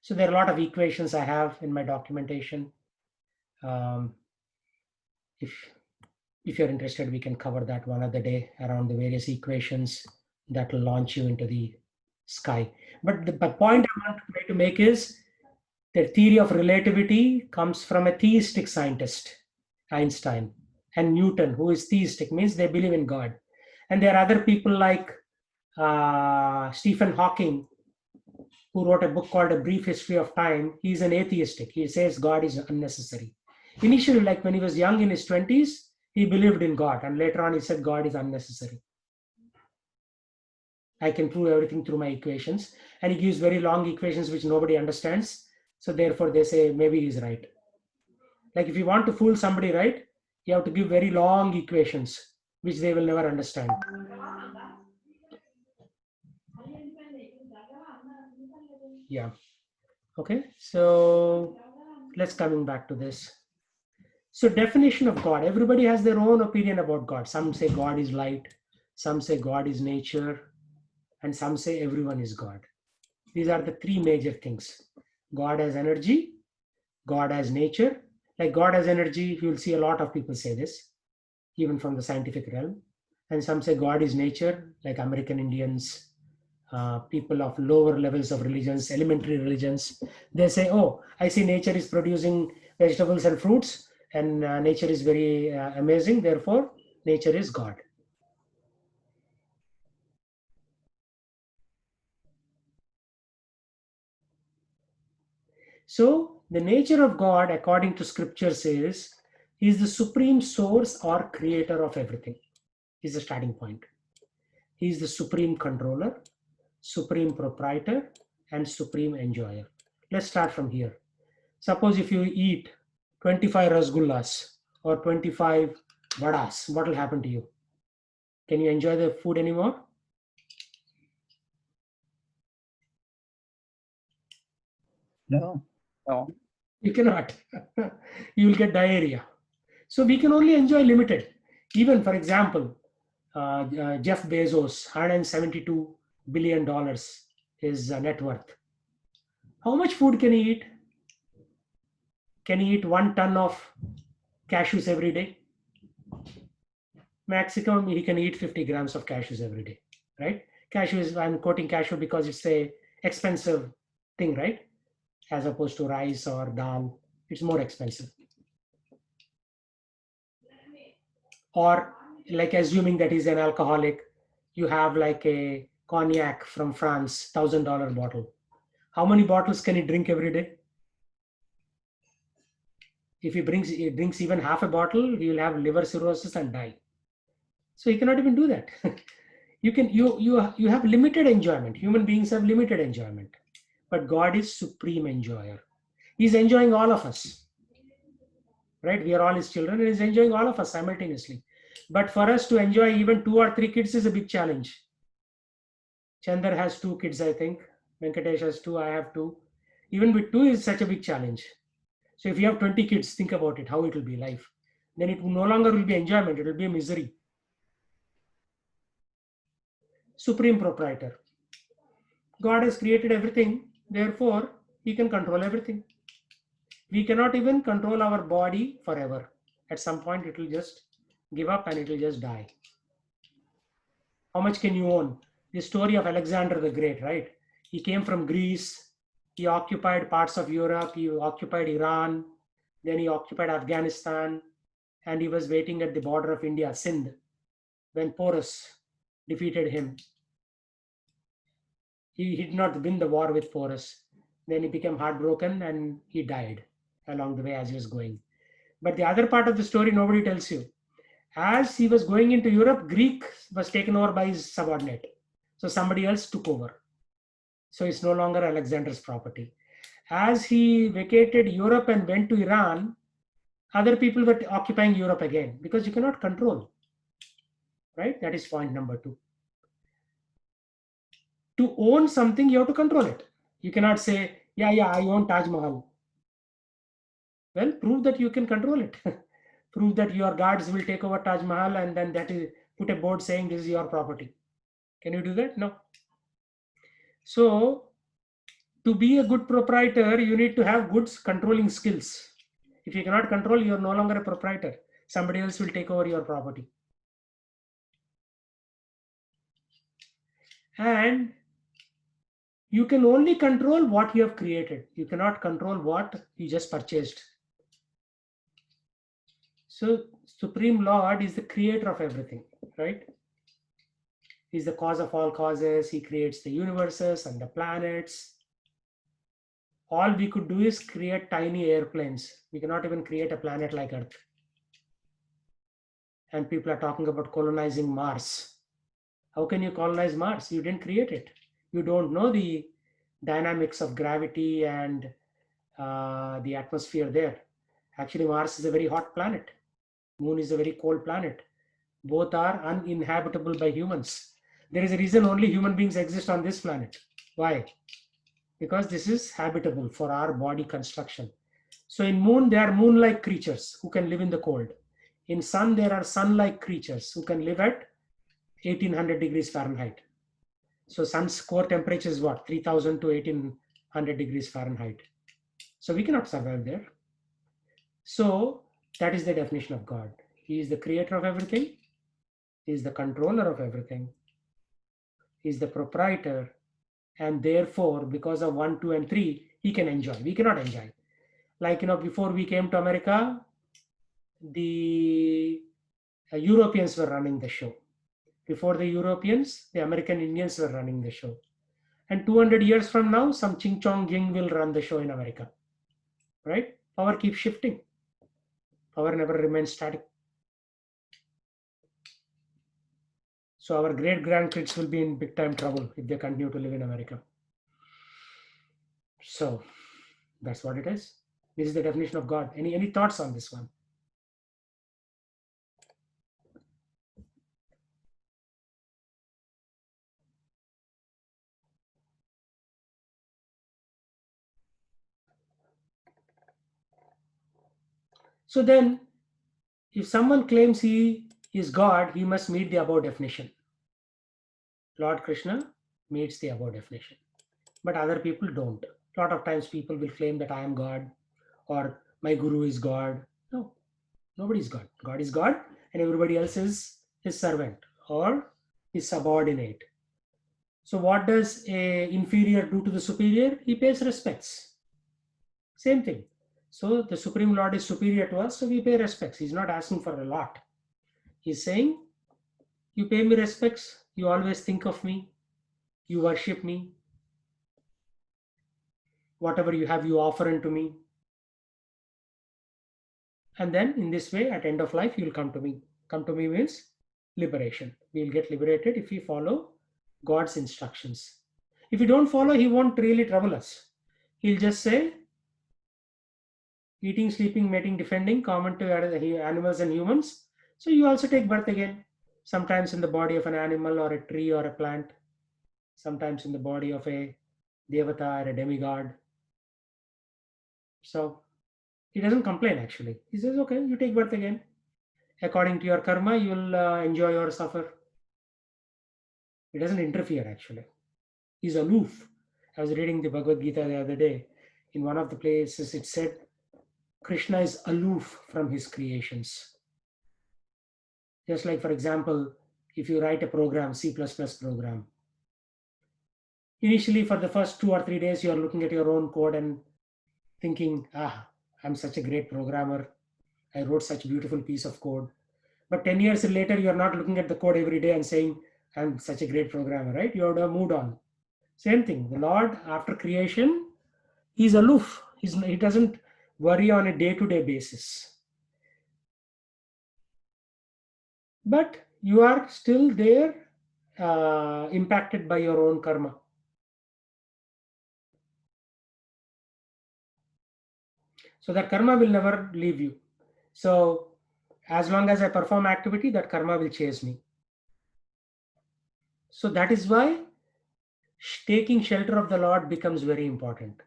So there are a lot of equations I have in my documentation. If you're interested, we can cover that one other day around the various equations that will launch you into the sky. But the point I want to try to make is the theory of relativity comes from a theistic scientist, Einstein, and Newton, who is theistic, means they believe in God. And there are other people like Stephen Hawking, who wrote a book called A Brief History of Time. He's an atheistic. He says God is unnecessary. Initially, like when he was young in his 20s, he believed in God, and later on he said God is unnecessary. I can prove everything through my equations. And he gives very long equations which nobody understands. So therefore they say maybe he's right. Like if you want to fool somebody, right, you have to give very long equations which they will never understand. Yeah. Okay. So let's coming back to this. So definition of God. Everybody has their own opinion about God. Some say God is light. Some say God is nature. And some say everyone is God. These are the three major things. God as energy, God as nature. Like God as energy, you'll see a lot of people say this, even from the scientific realm. And some say God is nature, like American Indians, people of lower levels of religions, elementary religions. They say, oh, I see nature is producing vegetables and fruits, and nature is very amazing. Therefore, nature is God. So the nature of God, according to scriptures, is He is the supreme source or creator of everything. Is the starting point. He is the supreme controller, supreme proprietor, and supreme enjoyer. Let's start from here. Suppose if you eat 25 rasgullas or 25 vadas, what will happen to you? Can you enjoy the food anymore? No. No. You cannot. You will get diarrhea. So we can only enjoy limited. Even for example, Jeff Bezos, $172 billion his net worth. How much food can he eat? Can he eat 1 ton of cashews every day? Maximum, he can eat 50 grams of cashews every day, right? Cashew is, I'm quoting cashew because it's a expensive thing, right? As opposed to rice or dal, it's more expensive. Or like assuming that he's an alcoholic, you have like a cognac from France, $1,000 bottle. How many bottles can he drink every day? If he drinks even half a bottle, he will have liver cirrhosis and die. So he cannot even do that. You have limited enjoyment. Human beings have limited enjoyment, but God is supreme enjoyer. He's enjoying all of us, right? We are all his children, and he's enjoying all of us simultaneously. But for us to enjoy even 2 or 3 kids is a big challenge. Chandar has 2 kids, I think. Venkatesh has 2. I have 2. Even with 2 is such a big challenge. So if you have 20 kids, think about it, how it will be life. Then it no longer will be enjoyment, it will be a misery. Supreme proprietor. God has created everything, therefore he can control everything. We cannot even control our body forever. At some point it will just give up and it will just die. How much can you own? The story of Alexander the Great, right? He came from Greece, he occupied parts of Europe, he occupied Iran, then he occupied Afghanistan, and he was waiting at the border of India, Sindh, when Porus defeated him. He did not win the war with Porus. Then he became heartbroken and he died along the way as he was going. But the other part of the story nobody tells you. As he was going into Europe, Greek was taken over by his subordinate. So somebody else took over. So it's no longer Alexander's property. As he vacated Europe and went to Iran, other people were occupying Europe again because you cannot control, right? That is point number 2. To own something, you have to control it. You cannot say, yeah, I own Taj Mahal. Well, prove that you can control it. Prove that your guards will take over Taj Mahal and then that is put a board saying this is your property. Can you do that? No. So to be a good proprietor, you need to have good controlling skills. If you cannot control, you're no longer a proprietor. Somebody else will take over your property. And you can only control what you have created. You cannot control what you just purchased. So Supreme Lord is the creator of everything, right? He's the cause of all causes. He creates the universes and the planets. All we could do is create tiny airplanes. We cannot even create a planet like Earth. And people are talking about colonizing Mars. How can you colonize Mars? You didn't create it. You don't know the dynamics of gravity and the atmosphere there. Actually, Mars is a very hot planet. Moon is a very cold planet. Both are uninhabitable by humans. There is a reason only human beings exist on this planet. Why? Because this is habitable for our body construction. So in Moon, there are moon-like creatures who can live in the cold. In Sun, there are sun-like creatures who can live at 1800 degrees Fahrenheit. So Sun's core temperature is what? 3000 to 1800 degrees Fahrenheit. So we cannot survive there. So that is the definition of God. He is the creator of everything. He is the controller of everything. He is the proprietor. And therefore, because of 1, 2, and 3, he can enjoy. We cannot enjoy. Like, before we came to America, the Europeans were running the show. Before the Europeans, the American Indians were running the show. And 200 years from now, some Ching Chong Jing will run the show in America. Right? Power keeps shifting. Power never remains static. So our great grandkids will be in big time trouble if they continue to live in America. So that's what it is. This is the definition of God. Any thoughts on this one? So then, if someone claims he is God, he must meet the above definition. Lord Krishna meets the above definition, but other people don't. A lot of times people will claim that I am God or my guru is God. No, nobody is God. God is God and everybody else is his servant or his subordinate. So what does a inferior do to the superior? He pays respects. Same thing. So the Supreme Lord is superior to us, so we pay respects. He's not asking for a lot. He's saying, you pay me respects, you always think of me, you worship me, whatever you have, you offer unto me. And then in this way, at end of life, you will come to me. Come to me means liberation. We will get liberated if we follow God's instructions. If we don't follow, he won't really trouble us. He'll just say, eating, sleeping, mating, defending, common to animals and humans. So you also take birth again, sometimes in the body of an animal or a tree or a plant, sometimes in the body of a devata or a demigod. So he doesn't complain actually. He says, okay, you take birth again. According to your karma, you will enjoy or suffer. He doesn't interfere actually. He's aloof. I was reading the Bhagavad Gita the other day. In one of the places it said, Krishna is aloof from his creations. Just like, for example, if you write a program, C++ program, initially for the first 2 or 3 days, you are looking at your own code and thinking, I'm such a great programmer. I wrote such a beautiful piece of code. But 10 years later, you're not looking at the code every day and saying, I'm such a great programmer, right? You would have moved on. Same thing. The Lord, after creation, he's aloof. He doesn't worry on a day-to-day basis. But you are still there, impacted by your own karma. So that karma will never leave you. So as long as I perform activity, that karma will chase me. So that is why taking shelter of the Lord becomes very important.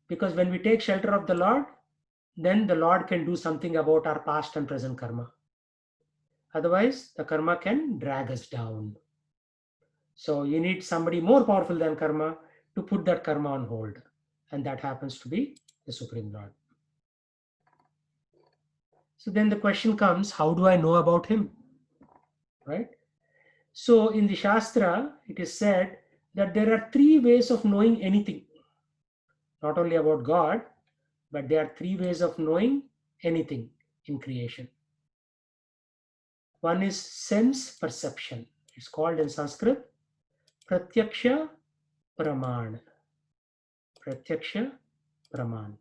Because when we take shelter of the Lord, then the Lord can do something about our past and present karma. Otherwise, the karma can drag us down. So you need somebody more powerful than karma to put that karma on hold. And that happens to be the Supreme Lord. So then the question comes, how do I know about him? Right? So in the Shastra, it is said that there are 3 ways of knowing anything. Not only about God, but there are 3 ways of knowing anything in creation. One is sense perception. It's called in Sanskrit Pratyaksha Praman. Pratyaksha Praman.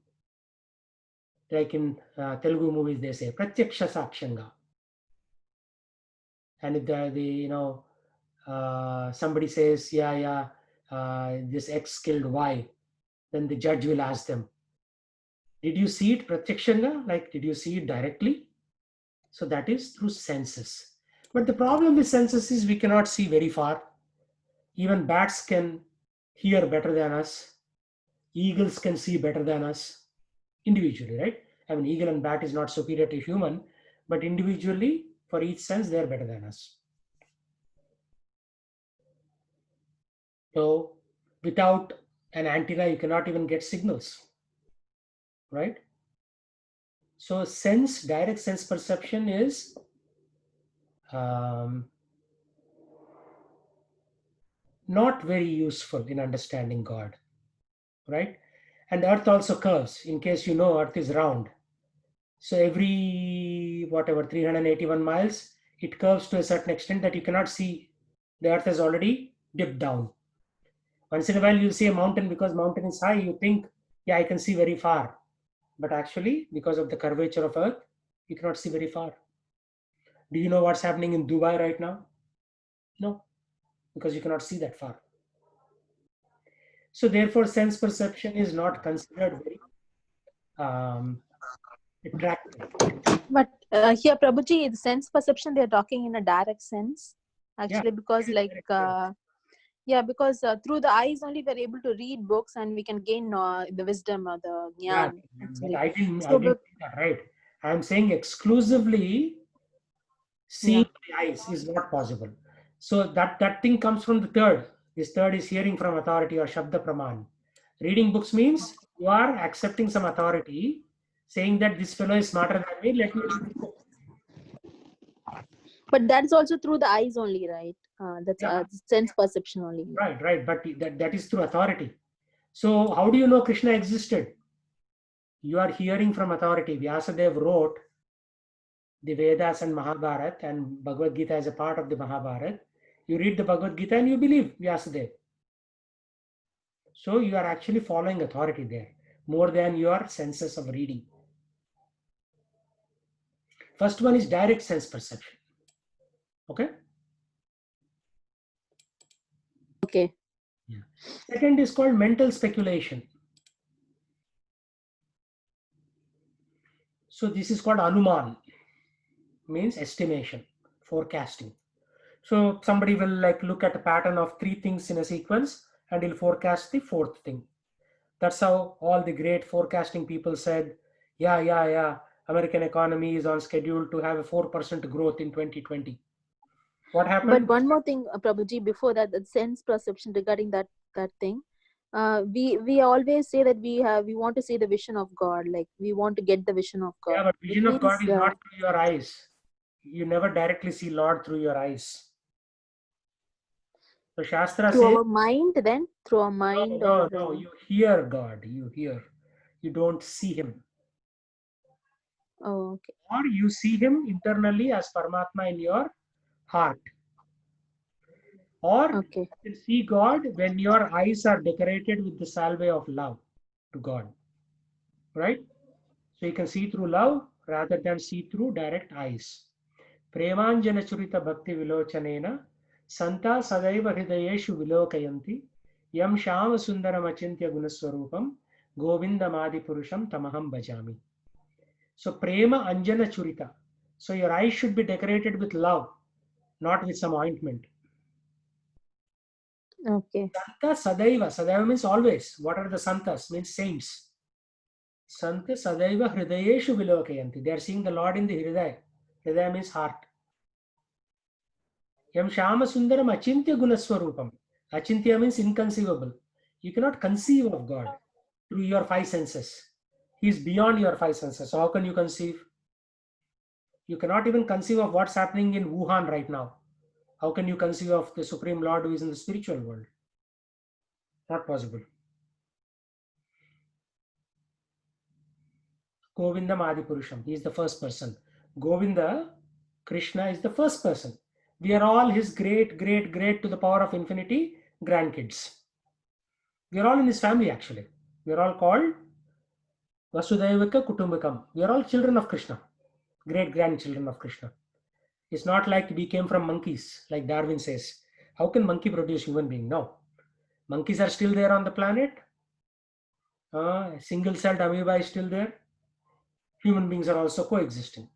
Like in Telugu movies, they say Pratyaksha Sakshanga. And if somebody says, this X killed Y, then the judge will ask them, did you see it Pratyakshanga? Like, did you see it directly? So that is through senses. But the problem with senses is we cannot see very far. Even bats can hear better than us. Eagles can see better than us individually, right? I mean, eagle and bat is not superior to human, but individually, for each sense, they're better than us. So without an antenna, you cannot even get signals, right? So direct sense perception is not very useful in understanding God, right? And Earth also curves. In case you know, Earth is round. So every 381 miles, it curves to a certain extent that you cannot see. The Earth has already dipped down. Once in a while, you see a mountain. Because mountain is high, you think, I can see very far. But actually, because of the curvature of Earth, you cannot see very far. Do you know what's happening in Dubai right now? No, because you cannot see that far. So therefore, sense perception is not considered very attractive. But here, Prabhuji, the sense perception, they're talking in a direct sense, actually, because because through the eyes only we're able to read books and we can gain the wisdom or the jnana. But I didn't say that, right? I'm saying exclusively Seeing the eyes is not possible. So that thing comes from the third. This third is hearing from authority or Shabda Praman. Reading books means you are accepting some authority, saying that this fellow is smarter than me, let me read the book. But that's also through the eyes only, right? That's Yeah. sense perception only. Right. But that is through authority. So how do you know Krishna existed? You are hearing from authority. Vyasadeva wrote the Vedas and Mahabharata, and Bhagavad Gita as a part of the Mahabharata. You read the Bhagavad Gita and you believe Vyasadeva. So you are actually following authority there more than your senses of reading. First one is direct sense perception. Okay? Okay. Yeah. Second is called mental speculation. So this is called Anuman, means estimation, forecasting. So somebody will like look at a pattern of 3 things in a sequence and he'll forecast the 4th thing. That's how all the great forecasting people said, yeah, American economy is on schedule to have a 4% growth in 2020. What happened? But one more thing, Prabhuji, before that, the sense perception regarding that thing. We always say that we want to see the vision of God, like we want to get the vision of God. Yeah, but It vision of God is means, not through your eyes. You never directly see Lord through your eyes. So Shastra through says, our mind, then through our mind. no, you hear God. You hear. You don't see Him. Oh, okay. Or you see Him internally as Paramatma in your heart. Or Okay. you can see God when your eyes are decorated with the salve of love to God. Right? So you can see through love rather than see through direct eyes. Premanjana churita bhakti vilochanena santa sadaiva hridayeshu vilokayanti yam shama sundaram achintya gunaswarupam govindamadi purusham tamaham bhajami. So prema anjana churita. So your eyes should be decorated with love, not with some ointment. Okay. Santa sadaiva. Sadaiva means always. What are the santas? Means saints. Santa sadaiva hridayeshu vilokayanti. They are seeing the Lord in the hridaya. Hridaya means heart. Yam shama sundaram achintya gunaswarupam. Achintya means inconceivable. You cannot conceive of God through your 5 senses. He is beyond your 5 senses. So how can you conceive? You cannot even conceive of what's happening in Wuhan right now. How can you conceive of the Supreme Lord who is in the spiritual world? Not possible. Govindam Adipurusham. He is the first person. Govinda, Krishna is the first person. We are all his great to the power of infinity grandkids. We are all in his family actually. We are all called Vasudhaivaka Kutumbakam. We are all children of Krishna. Great grandchildren of Krishna. It's not like we came from monkeys, like Darwin says. How can monkey produce human being? No. Monkeys are still there on the planet. Single-celled amoeba is still there. Human beings are also coexisting.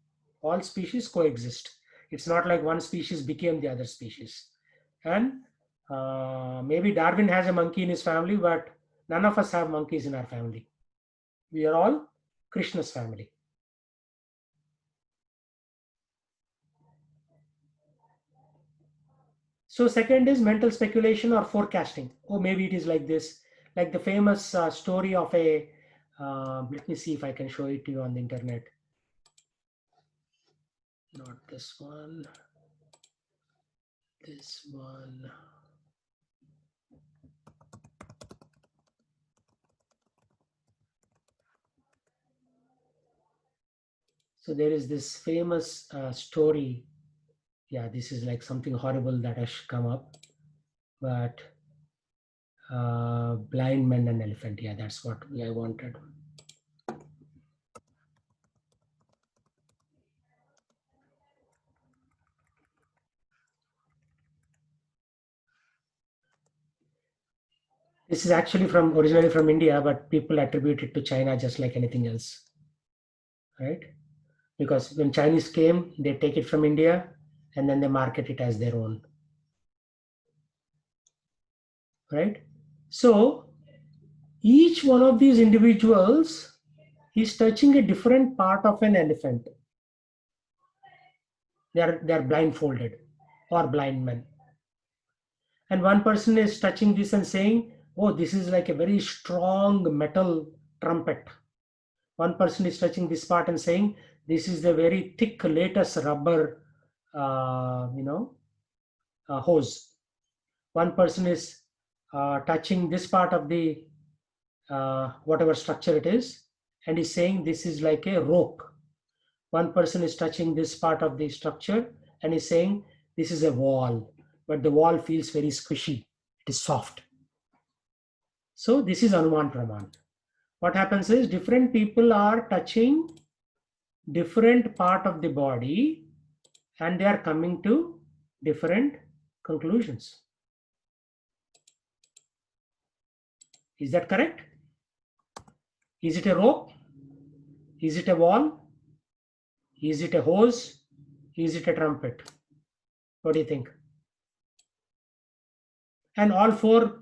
All species coexist. It's not like one species became the other species. And maybe Darwin has a monkey in his family, but none of us have monkeys in our family. We are all Krishna's family. So second is mental speculation or forecasting. Oh, maybe it is like this. Like the famous story of a, let me see if I can show it to you on the internet. Not this one. This one. So there is this famous story. Yeah, this is like something horrible that has come up. But blind men and elephant. Yeah, that's what I wanted. This is actually originally from India, but people attribute it to China just like anything else, right? Because when Chinese came, they take it from India and then they market it as their own, right? So each one of these individuals is touching a different part of an elephant. They are blindfolded or blind men. And one person is touching this and saying, oh, this is like a very strong metal trumpet. One person is touching this part and saying, this is the very thick latest rubber, hose. One person is touching this part of the whatever structure it is, and is saying this is like a rope. One person is touching this part of the structure and is saying this is a wall, but the wall feels very squishy. It is soft. So this is Anuman Praman. What happens is different people are touching different part of the body and they are coming to different conclusions. Is that correct? Is it a rope? Is it a wall? Is it a hose? Is it a trumpet? What do you think? And all four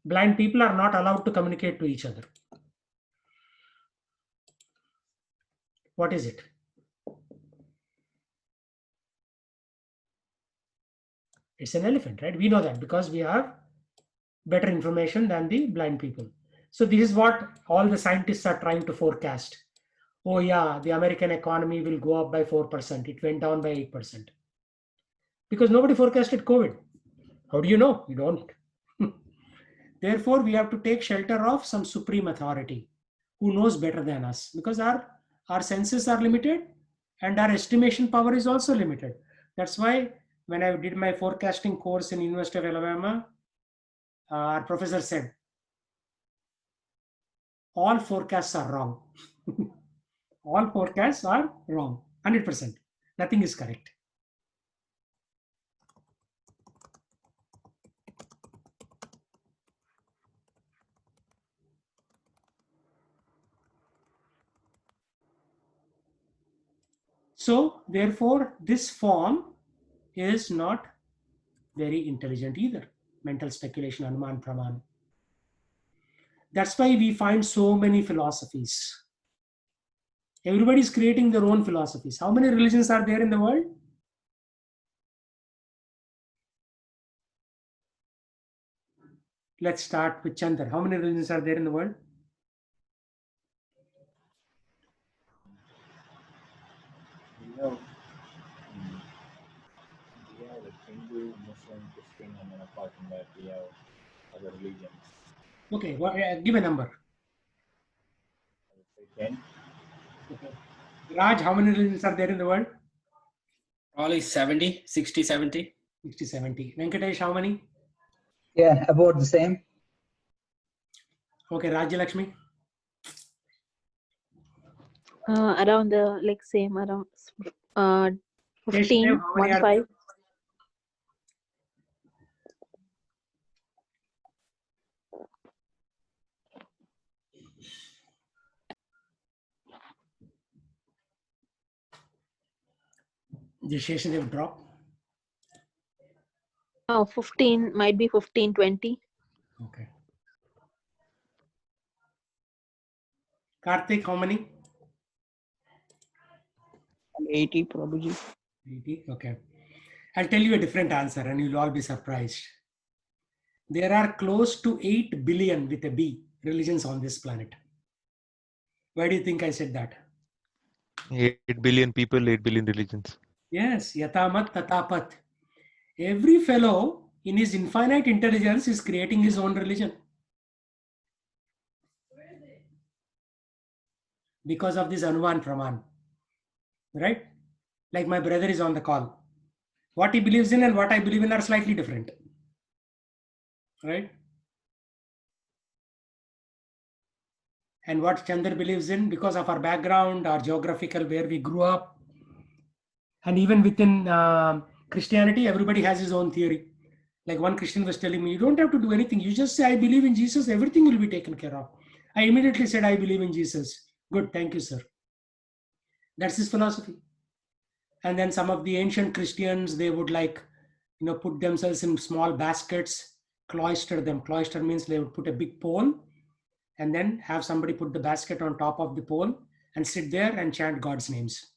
blind people are not allowed to communicate to each other. What is it? It's an elephant, right? We know that because we have better information than the blind people. So this is what all the scientists are trying to forecast. Oh yeah, the American economy will go up by 4%. It went down by 8%. Because nobody forecasted COVID. How do you know? You don't. Therefore, we have to take shelter of some supreme authority who knows better than us, because our senses are limited and our estimation power is also limited. That's why when I did my forecasting course in University of Alabama, our professor said, all forecasts are wrong. All forecasts are wrong, 100%. Nothing is correct. So therefore, this form is not very intelligent either. Mental speculation, Anuman Praman. That's why we find so many philosophies. Everybody is creating their own philosophies. How many religions are there in the world? Let's start with Chandar. How many religions are there in the world? We have, we have like Hindu, Muslim, Christian, and then apart from that, we have other religions. Okay, give a number. I would say 10. Okay. Raj, how many religions are there in the world? Probably 70, 60, 70. 60, 70. Venkatesh, how many? Yeah, about the same. Okay, Rajya Lakshmi. Around the like same around 15, Keshav, how many are 15. Did Sheshadev drop? Oh, 15 might be 15, 20. Okay. Karthik, how many? 80 Prabhuji. 80. Okay. I'll tell you a different answer and you'll all be surprised. There are close to 8 billion with a B religions on this planet. Why do you think I said that? 8 billion people, 8 billion religions. Yes, Yatamat Tatapat. Every fellow in his infinite intelligence is creating his own religion. Because of this Anuman Praman. Right? Like my brother is on the call. What he believes in and what I believe in are slightly different. Right? And what Chandar believes in, because of our background, our geographical, where we grew up, and even within Christianity, everybody has his own theory. Like one Christian was telling me, you don't have to do anything. You just say, I believe in Jesus, everything will be taken care of. I immediately said, I believe in Jesus. Good, thank you, sir. That's his philosophy. And then some of the ancient Christians, they would put themselves in small baskets, cloister them. Cloister means they would put a big pole and then have somebody put the basket on top of the pole and sit there and chant God's names.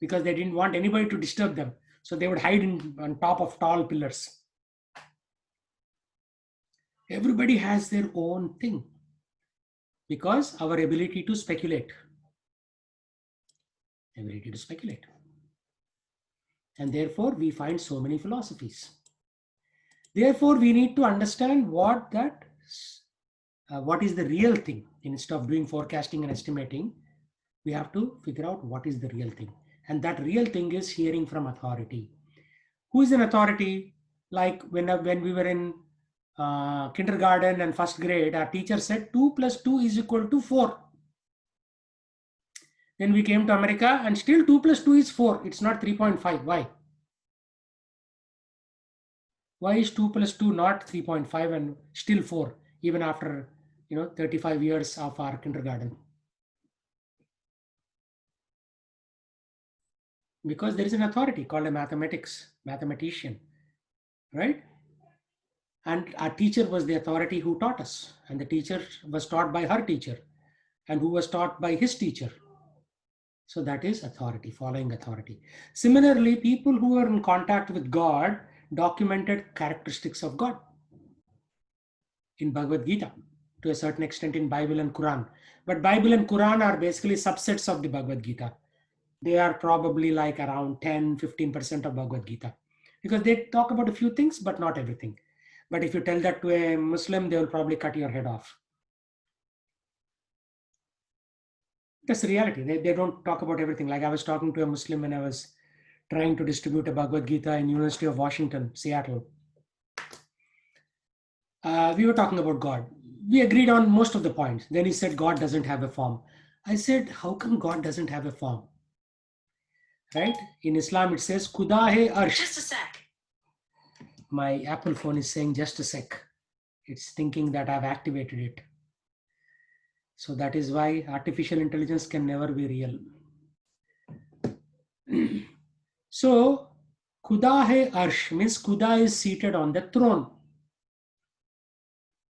because they didn't want anybody to disturb them. So they would hide on top of tall pillars. Everybody has their own thing because our ability to speculate. And therefore, we find so many philosophies. Therefore, we need to understand what is the real thing. Instead of doing forecasting and estimating, we have to figure out what is the real thing. And that real thing is hearing from authority. Who is an authority? Like when we were in kindergarten and first grade, our teacher said 2 plus 2 is equal to 4. Then we came to America and still 2 plus 2 is 4. It's not 3.5. Why? Why is 2 plus 2 not 3.5 and still 4, even after 35 years of our kindergarten? Because there is an authority called a mathematician, right? And our teacher was the authority who taught us, and the teacher was taught by her teacher, and who was taught by his teacher. So that is authority, following authority. Similarly, people who were in contact with God documented characteristics of God in Bhagavad Gita, to a certain extent in Bible and Quran. But Bible and Quran are basically subsets of the Bhagavad Gita. They are probably like around 10-15% of Bhagavad Gita, because they talk about a few things, but not everything. But if you tell that to a Muslim, they will probably cut your head off. That's the reality. They don't talk about everything. Like I was talking to a Muslim when I was trying to distribute a Bhagavad Gita in University of Washington, Seattle. We were talking about God. We agreed on most of the points. Then he said, God doesn't have a form. I said, how come God doesn't have a form? Right? In Islam, it says, Khuda hai arsh. Just a sec. My Apple phone is saying just a sec. It's thinking that I've activated it. So that is why artificial intelligence can never be real. So, Khuda hai arsh means Khuda is seated on the throne.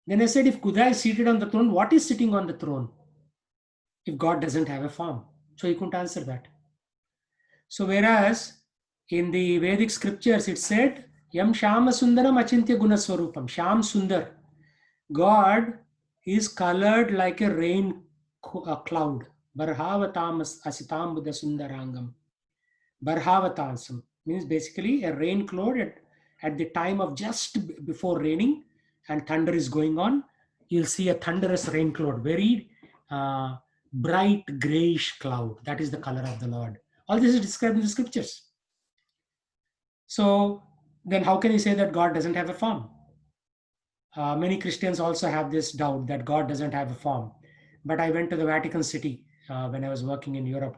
Then I said, if Khuda is seated on the throne, what is sitting on the throne? If God doesn't have a form. So he couldn't answer that. So whereas in the Vedic scriptures, it said, Yam Shama Sundaram Achintya Gunaswarupam. Sham Sundar. God is colored like a rain cloud. Barhavatam Asitam Buddha Sundarangam. Barhavatasam means basically a rain cloud at the time of just before raining and thunder is going on. You'll see a thunderous rain cloud, very bright grayish cloud. That is the color of the Lord. All this is described in the scriptures. So then how can you say that God doesn't have a form? Many Christians also have this doubt that God doesn't have a form. But I went to the Vatican City when I was working in Europe,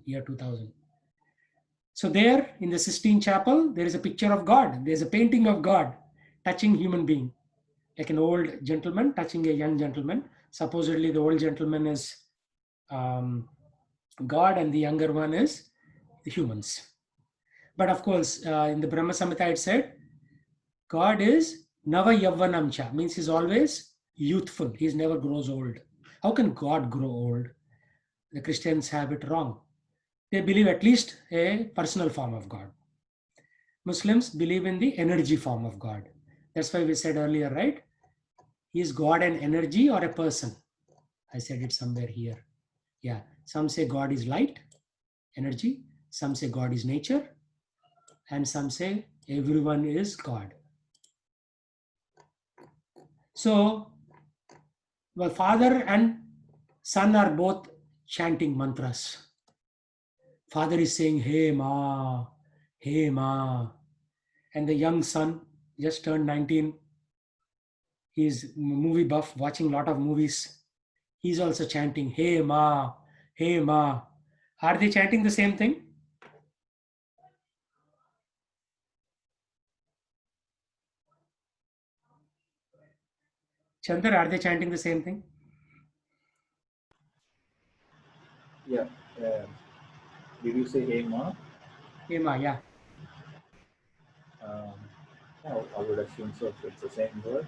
year 2000. So there in the Sistine Chapel, there is a picture of God. There's a painting of God touching human being, like an old gentleman touching a young gentleman. Supposedly the old gentleman is God and the younger one is the humans. But of course, in the Brahma Samhita, it said, God is Nava Yavvanamcha, means he's always youthful. He never grows old. How can God grow old? The Christians have it wrong. They believe at least a personal form of God. Muslims believe in the energy form of God. That's why we said earlier, right? Is God an energy or a person? I said it somewhere here. Yeah. Some say God is light, energy. Some say God is nature. And some say everyone is God. So, well, father and son are both chanting mantras. Father is saying, hey ma, hey ma. And the young son just turned 19. He's movie buff, watching a lot of movies. He's also chanting, hey ma, hey ma. Are they chanting the same thing? Chandar, are they chanting the same thing? Yeah. Did you say hey ma? Hey ma, yeah. I would assume so. It's the same word.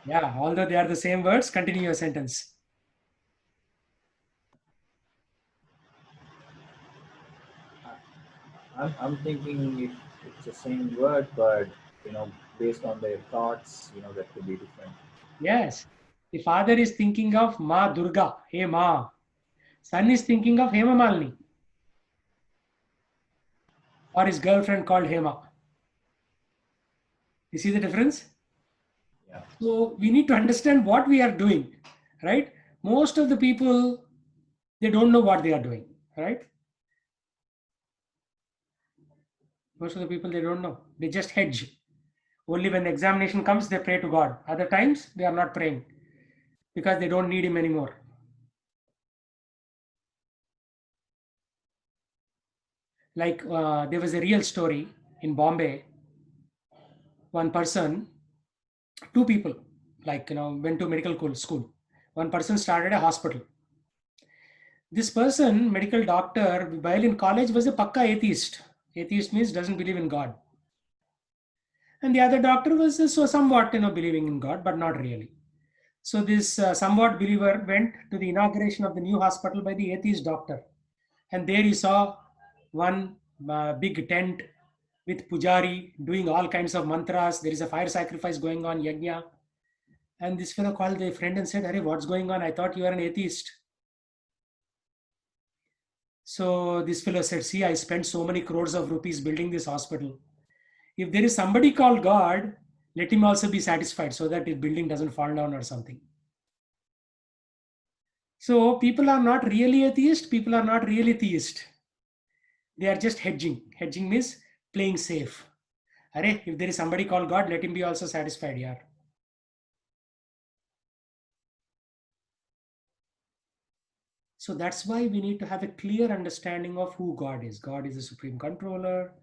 Yeah, although they are the same words, continue your sentence. I'm thinking if it's the same word, but based on their thoughts, that could be different. Yes. The father is thinking of Ma Durga, hey Ma. Son is thinking of Hema Malini or his girlfriend called Hema. You see the difference? Yeah. So we need to understand what we are doing, right? Most of the people, they don't know what they are doing, right? Most of the people, they don't know. They just hedge. Only when the examination comes, they pray to God. Other times, they are not praying because they don't need Him anymore. Like there was a real story in Bombay. One person, two people, like went to medical school. One person started a hospital. This person, medical doctor, while in college, was a pakka atheist. Atheist means doesn't believe in God. And the other doctor was so somewhat believing in God, but not really. So this somewhat believer went to the inauguration of the new hospital by the atheist doctor, and there he saw one big tent with pujari doing all kinds of mantras. There is a fire sacrifice going on, yajna. And this fellow called the friend and said, "Arey, what's going on? I thought you are an atheist." So this fellow said, "See, I spent so many crores of rupees building this hospital. If there is somebody called God, let him also be satisfied so that his building doesn't fall down or something." So people are not really atheist, people are not really theist. They are just hedging. Hedging means playing safe. Arey, if there is somebody called God, let him be also satisfied here. So that's why we need to have a clear understanding of who God is. God is the supreme controller,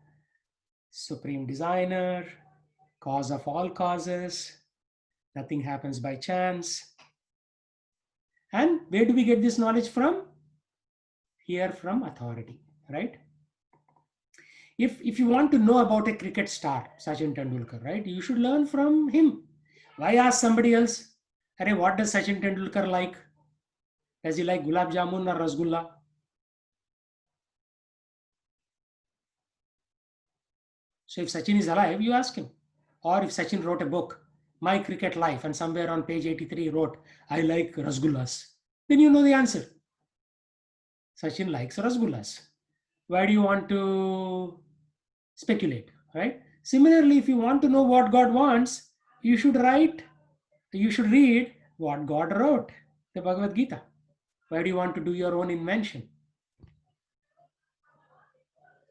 supreme designer, cause of all causes. Nothing happens by chance. And where do we get this knowledge from? Here from authority, right? If you want to know about a cricket star, Sachin Tendulkar, right, you should learn from him. Why ask somebody else? Arey, what does Sachin Tendulkar like? Does he like gulab jamun or rasgulla? So if Sachin is alive, you ask him. Or if Sachin wrote a book, My Cricket Life, and somewhere on page 83 wrote, I like rasgullas, then you know the answer. Sachin likes rasgullas. Why do you want to speculate, right? Similarly, if you want to know what God wants, you should read what God wrote, the Bhagavad Gita. Why do you want to do your own invention?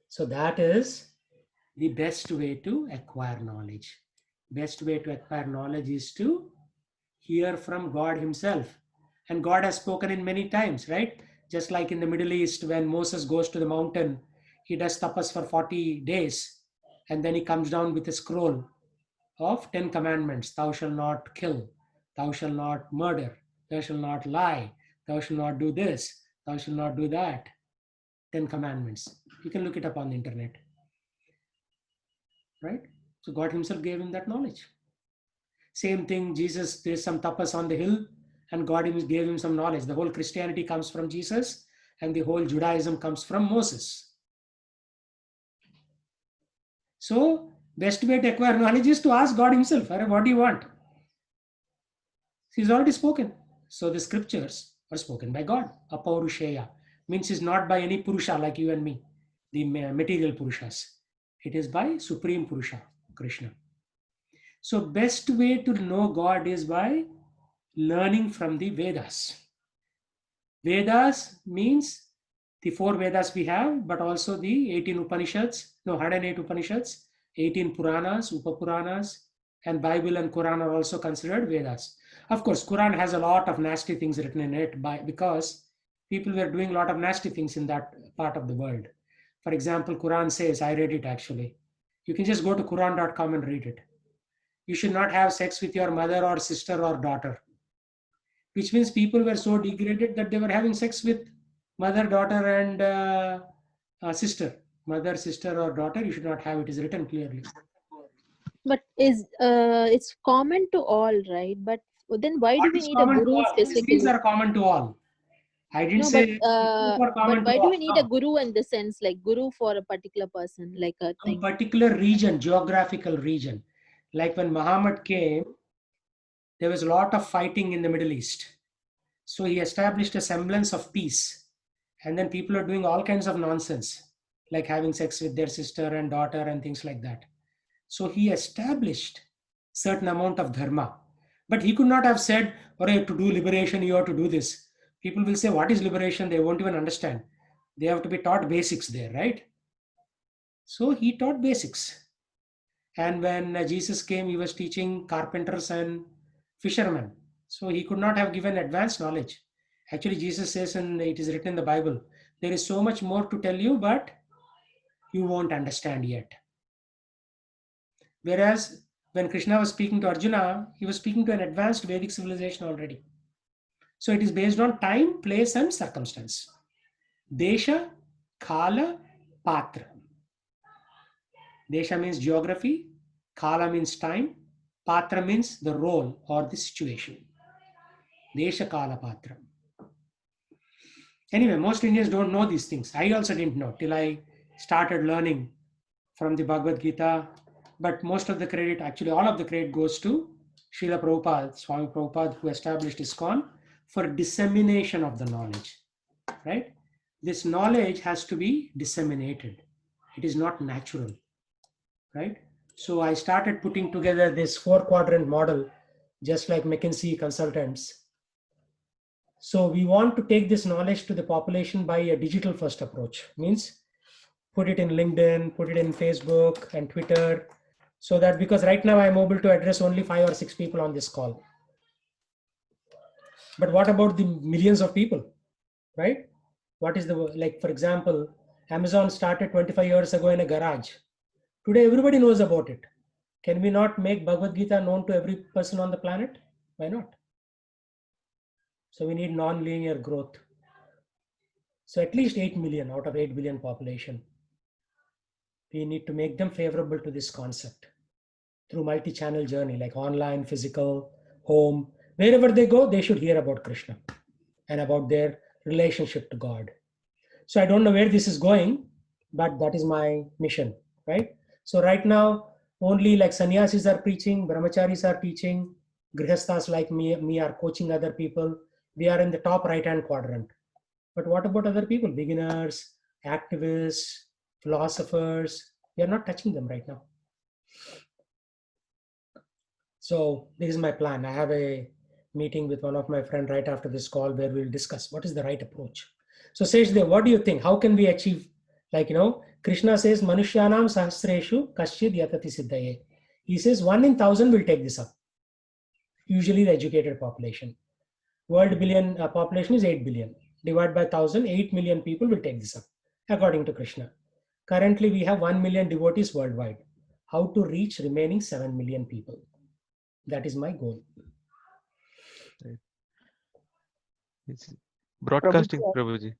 So that is the best way to acquire knowledge. Best way to acquire knowledge is to hear from God himself. And God has spoken in many times, right? Just like in the Middle East, when Moses goes to the mountain, he does tapas for 40 days. And then he comes down with a scroll of 10 commandments. Thou shalt not kill. Thou shalt not murder. Thou shalt not lie. Thou shalt not do this. Thou shalt not do that. 10 commandments. You can look it up on the internet. Right? So God himself gave him that knowledge. Same thing, Jesus, there's some tapas on the hill and God gave him some knowledge. The whole Christianity comes from Jesus and the whole Judaism comes from Moses. So best way to acquire knowledge is to ask God himself, what do you want? He's already spoken. So the scriptures are spoken by God. Apaurusheya means it's not by any Purusha like you and me, the material Purushas. It is by Supreme Purusha, Krishna. So best way to know God is by learning from the Vedas. Vedas means the 4 Vedas we have, but also the 18 Upanishads, 108 Upanishads, 18 Puranas, Upapuranas, and Bible and Quran are also considered Vedas. Of course, Quran has a lot of nasty things written in it because people were doing a lot of nasty things in that part of the world. For example, Quran says, I read it actually. You can just go to Quran.com and read it. You should not have sex with your mother or sister or daughter, which means people were so degraded that they were having sex with mother, daughter, and sister. Mother, sister, or daughter, you should not have. It is written clearly. But it's common to all, right? But then why do we need a guru specifically? These are common to all. I didn't No, say for but common to why do all. we need No. a guru in the sense, like guru for a particular person, like a Some thing? particular region, geographical region. Like when Muhammad came, there was a lot of fighting in the Middle East. So he established a semblance of peace. And then people are doing all kinds of nonsense, like having sex with their sister and daughter and things like that. So he established certain amount of dharma. But he could not have said, or to do liberation, you have to do this. People will say, what is liberation? They won't even understand. They have to be taught basics there, right? So he taught basics. And when Jesus came, he was teaching carpenters and fishermen. So he could not have given advanced knowledge. Actually, Jesus says, and it is written in the Bible, there is so much more to tell you, but you won't understand yet. Whereas when Krishna was speaking to Arjuna, he was speaking to an advanced Vedic civilization already. So it is based on time, place, and circumstance. Desha, Kala, Patra. Desha means geography, Kala means time, Patra means the role or the situation. Desha, Kala, Patra. Anyway, most Indians don't know these things. I also didn't know till I started learning from the Bhagavad Gita. But most of the credit, actually all of the credit, goes to Srila Prabhupada, Swami Prabhupada, who established ISKCON for dissemination of the knowledge, right? This knowledge has to be disseminated. It is not natural, right? So I started putting together this 4-quadrant model, just like McKinsey consultants. So we want to take this knowledge to the population by a digital first approach, means put it in LinkedIn, put it in Facebook and Twitter, so that, because right now I'm able to address only 5 or 6 people on this call. But what about the millions of people, right? What is the, like, for example, Amazon started 25 years ago in a garage. Today, everybody knows about it. Can we not make Bhagavad Gita known to every person on the planet? Why not? So we need non-linear growth. So at least 8 million out of 8 billion population. We need to make them favorable to this concept through multi-channel journey, like online, physical, home. Wherever they go, they should hear about Krishna and about their relationship to God. So I don't know where this is going, but that is my mission, right? So right now, only like sannyasis are preaching, brahmacharis are teaching, grihasthas like me are coaching other people. We are in the top right-hand quadrant. But what about other people, beginners, activists, philosophers? We are not touching them right now. So this is my plan. I have a meeting with one of my friends right after this call where we'll discuss what is the right approach. So Seshdev, what do you think? How can we achieve, like, Krishna says, Manushyanam sahasreshu kaschid yatati siddhaye. He says 1 in 1,000 will take this up. Usually the educated population. World billion population is 8 billion. Divide by 1,000, 8 million people will take this up, according to Krishna. Currently, we have 1 million devotees worldwide. How to reach remaining 7 million people? That is my goal. It's broadcasting, Prabhuji.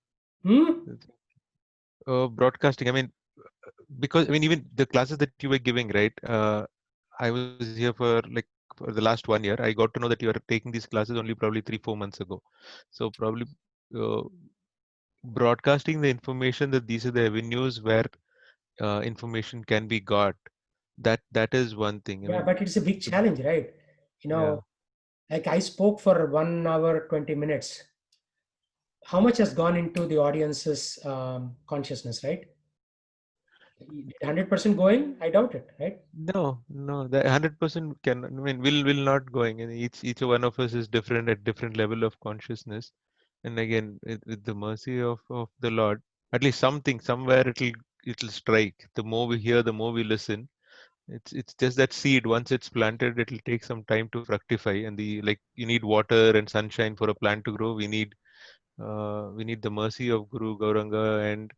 Broadcasting. I mean, because even the classes that you were giving, right? I was here for the last 1 year. I got to know that you are taking these classes only probably 3-4 months ago. So probably uh, broadcasting the information that these are the avenues where information can be got. That is one thing. I Yeah, mean, but it's a big challenge, right? yeah. Like I spoke for 1 hour, 20 minutes. How much has gone into the audience's consciousness, right? 100% going? I doubt it, right? No, the 100% can. I mean, will not going, and each one of us is different at different level of consciousness. And again, with the mercy of the Lord, at least something somewhere it'll strike. The more we hear, the more we listen. It's just that seed. Once it's planted, it'll take some time to fructify. And you need water and sunshine for a plant to grow. We need the mercy of Guru Gauranga and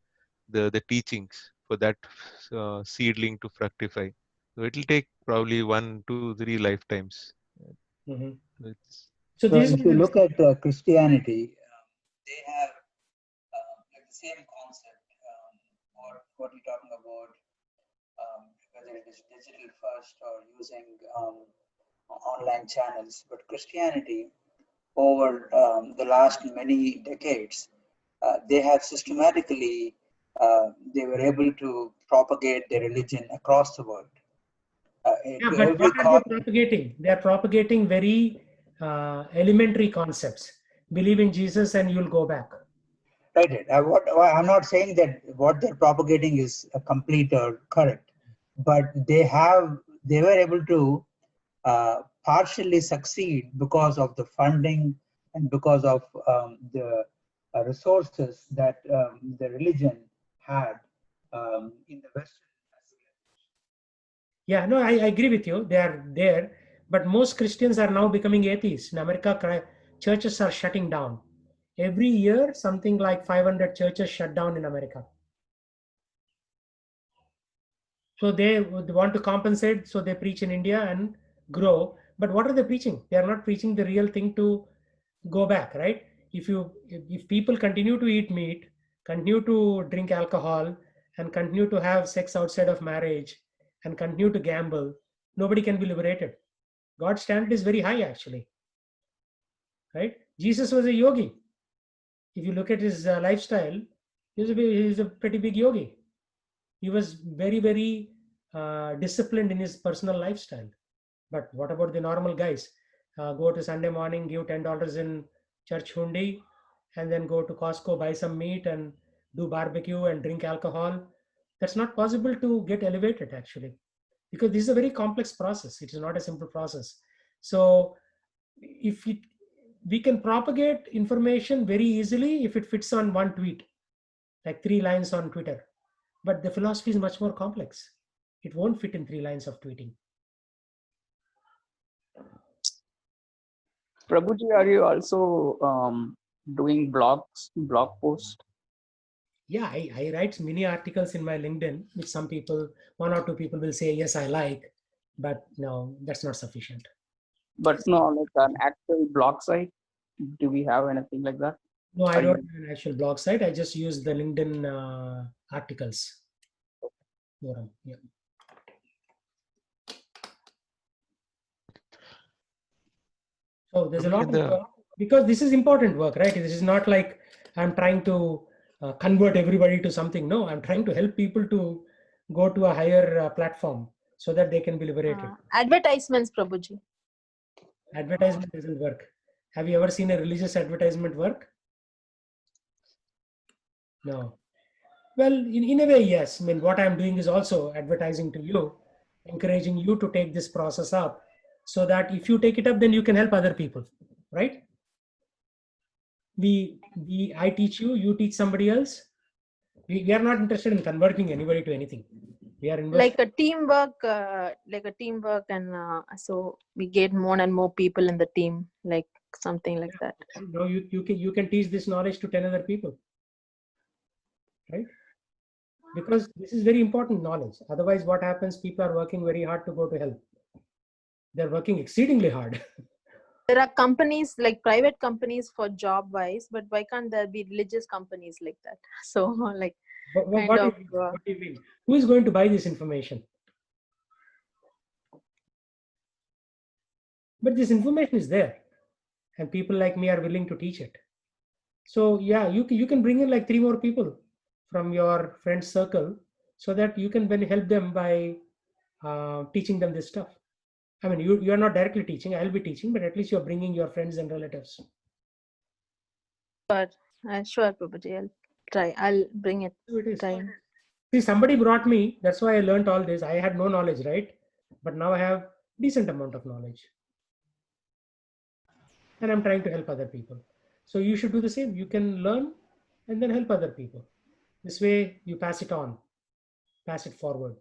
the teachings for that seedling to fructify. So it'll take probably 1, 2, 3 lifetimes. Mhm. It's, So So this is if you look at Christianity, they have like the same concept. What you're talking about, whether it is digital first or using online channels. But Christianity, over the last many decades, they have systematically, they were able to propagate their religion across the world. Yeah, To but every what are they corner. propagating? They are propagating very elementary concepts. Believe in Jesus and you'll go back. Right. I'm not saying that what they're propagating is complete or correct, but they were able to partially succeed because of the funding and because of the resources that the religion had in the Western civilization. Yeah, no, I agree with you. They are there, but most Christians are now becoming atheists. In America, churches are shutting down. Every year, something like 500 churches shut down in America. So they would want to compensate, so they preach in India and grow. But what are they preaching? They are not preaching the real thing to go back, right? If people continue to eat meat, continue to drink alcohol, and continue to have sex outside of marriage, and continue to gamble, nobody can be liberated. God's standard is very high, actually, right? Jesus was a yogi. If you look at his lifestyle, he was a pretty big yogi. He was very, very disciplined in his personal lifestyle. But what about the normal guys? Go to Sunday morning, give $10 in church hundi, and then go to Costco, buy some meat, and do barbecue and drink alcohol. That's not possible to get elevated, actually, because this is a very complex process. It is not a simple process. So, if we can propagate information very easily if it fits on one tweet, like 3 lines on Twitter. But the philosophy is much more complex. It won't fit in 3 lines of tweeting. Prabhuji, are you also doing blog posts? Yeah, I write many articles in my LinkedIn, which some people, 1 or 2 people will say, yes, I like, but no, that's not sufficient. But no, like an actual blog site. Do we have anything like that? No, I Are don't you- have an actual blog site. I just use the LinkedIn articles forum. Yeah. So there's a lot of work, because this is important work, right? This is not like I'm trying to convert everybody to something. No, I'm trying to help people to go to a higher platform so that they can be liberated. Advertisements, Prabhuji. Advertisement doesn't work. Have you ever seen a religious advertisement work? No. Well, in a way, yes. I mean, what I'm doing is also advertising to you, encouraging you to take this process up, so that if you take it up, then you can help other people, right? I teach you, you teach somebody else. We are not interested in converting anybody to anything. We are Like a teamwork, and so we get more and more people in the team, like something like that. No, you can teach this knowledge to 10 other people, right? Because this is very important knowledge. Otherwise, what happens? People are working very hard to go to hell. They're working exceedingly hard. There are companies, like private companies for job wise, but why can't there be religious companies like that? So like What do you mean? Who is going to buy this information? But this information is there, and people like me are willing to teach it. So yeah, you can bring in like 3 more people from your friend circle, so that you can help them by teaching them this stuff. I mean, you are not directly teaching. I'll be teaching, but at least you're bringing your friends and relatives. sure, Prabhuji, I'll try. I'll bring it. So it is. Try. See, somebody brought me. That's why I learned all this. I had no knowledge, right? But now I have decent amount of knowledge, and I'm trying to help other people. So you should do the same. You can learn and then help other people. This way, you pass it on, pass it forward.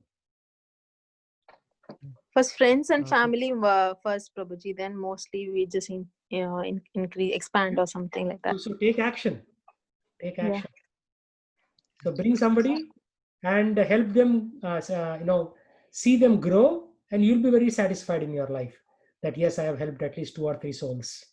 First, friends and family first, Prabhuji. Then mostly we just increase, expand or something like that. So take action. Take Yeah. action. So bring somebody and help them. See them grow, and you'll be very satisfied in your life. That yes, I have helped at least 2 or 3 souls.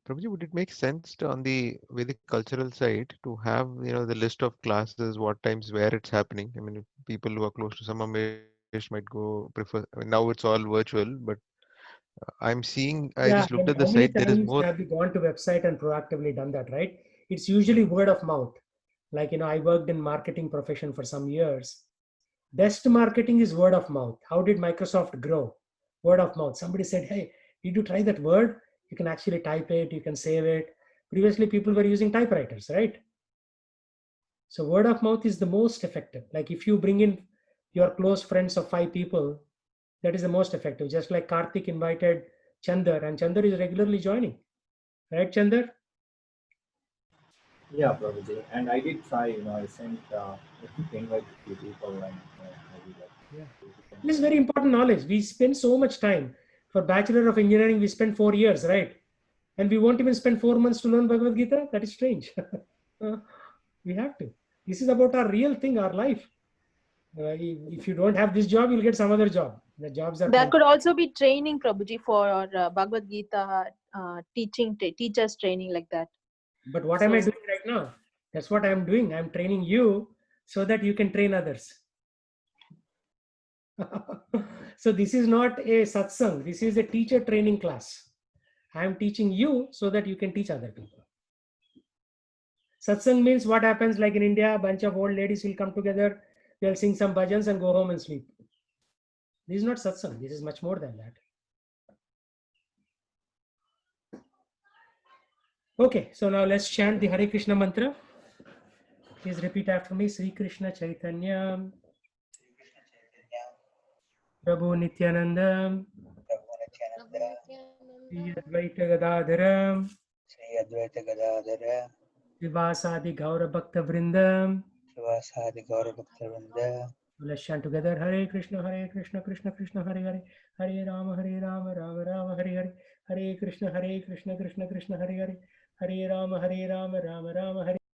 Prabhuji, would it make sense to, on the Vedic cultural side, to have the list of classes, what times, where it's happening? I mean, if people who are close to some are maybe might go prefer. I mean, now it's all virtual, but I'm seeing. I Yeah, just looked and at the how many site. There is times more. have you gone to website and proactively done that, right? It's usually word of mouth. Like, I worked in marketing profession for some years. Best marketing is word of mouth. How did Microsoft grow? Word of mouth. Somebody said, hey, did you try that word? You can actually type it, you can save it. Previously, people were using typewriters, right? So word of mouth is the most effective. Like if you bring in your close friends of 5 people, that is the most effective. Just like Karthik invited Chandar, and Chandar is regularly joining. Right, Chandar? Yeah, Prabhuji. And I did try, I sent invite to few people and I did Yeah. that. This is very important knowledge. We spend so much time. For Bachelor of Engineering, we spend 4 years, right? And we won't even spend 4 months to learn Bhagavad Gita. That is strange. We have to. This is about our real thing, our life. If you don't have this job, you'll get some other job. The jobs are There could also be training, Prabhuji, for Bhagavad Gita teachers training like that. But what am I doing right now? That's what I'm doing. I'm training you so that you can train others. So this is not a satsang. This is a teacher training class. I'm teaching you so that you can teach other people. Satsang means what happens like in India, a bunch of old ladies will come together, they'll sing some bhajans and go home and sleep. This is not satsang. This is much more than that. Okay, so now let's chant the Hare Krishna mantra. Please repeat after me. Sri Krishna Chaitanya, Prabhu Nityananda, Sri Advaita Gadadhara, Sri Advaita Gadadhara, Srivasadi Gaura Bhakta Vrindam. Srivasadi Gaura Bhakta Vrinda. Let's chant together. Hare Krishna, Krishna Krishna, Hare Hare, Hare Rama, Rama Rama, Hare Hare, Hare Krishna, Krishna Krishna, Hare Hare, Hare Rama, Rama Rama, Hare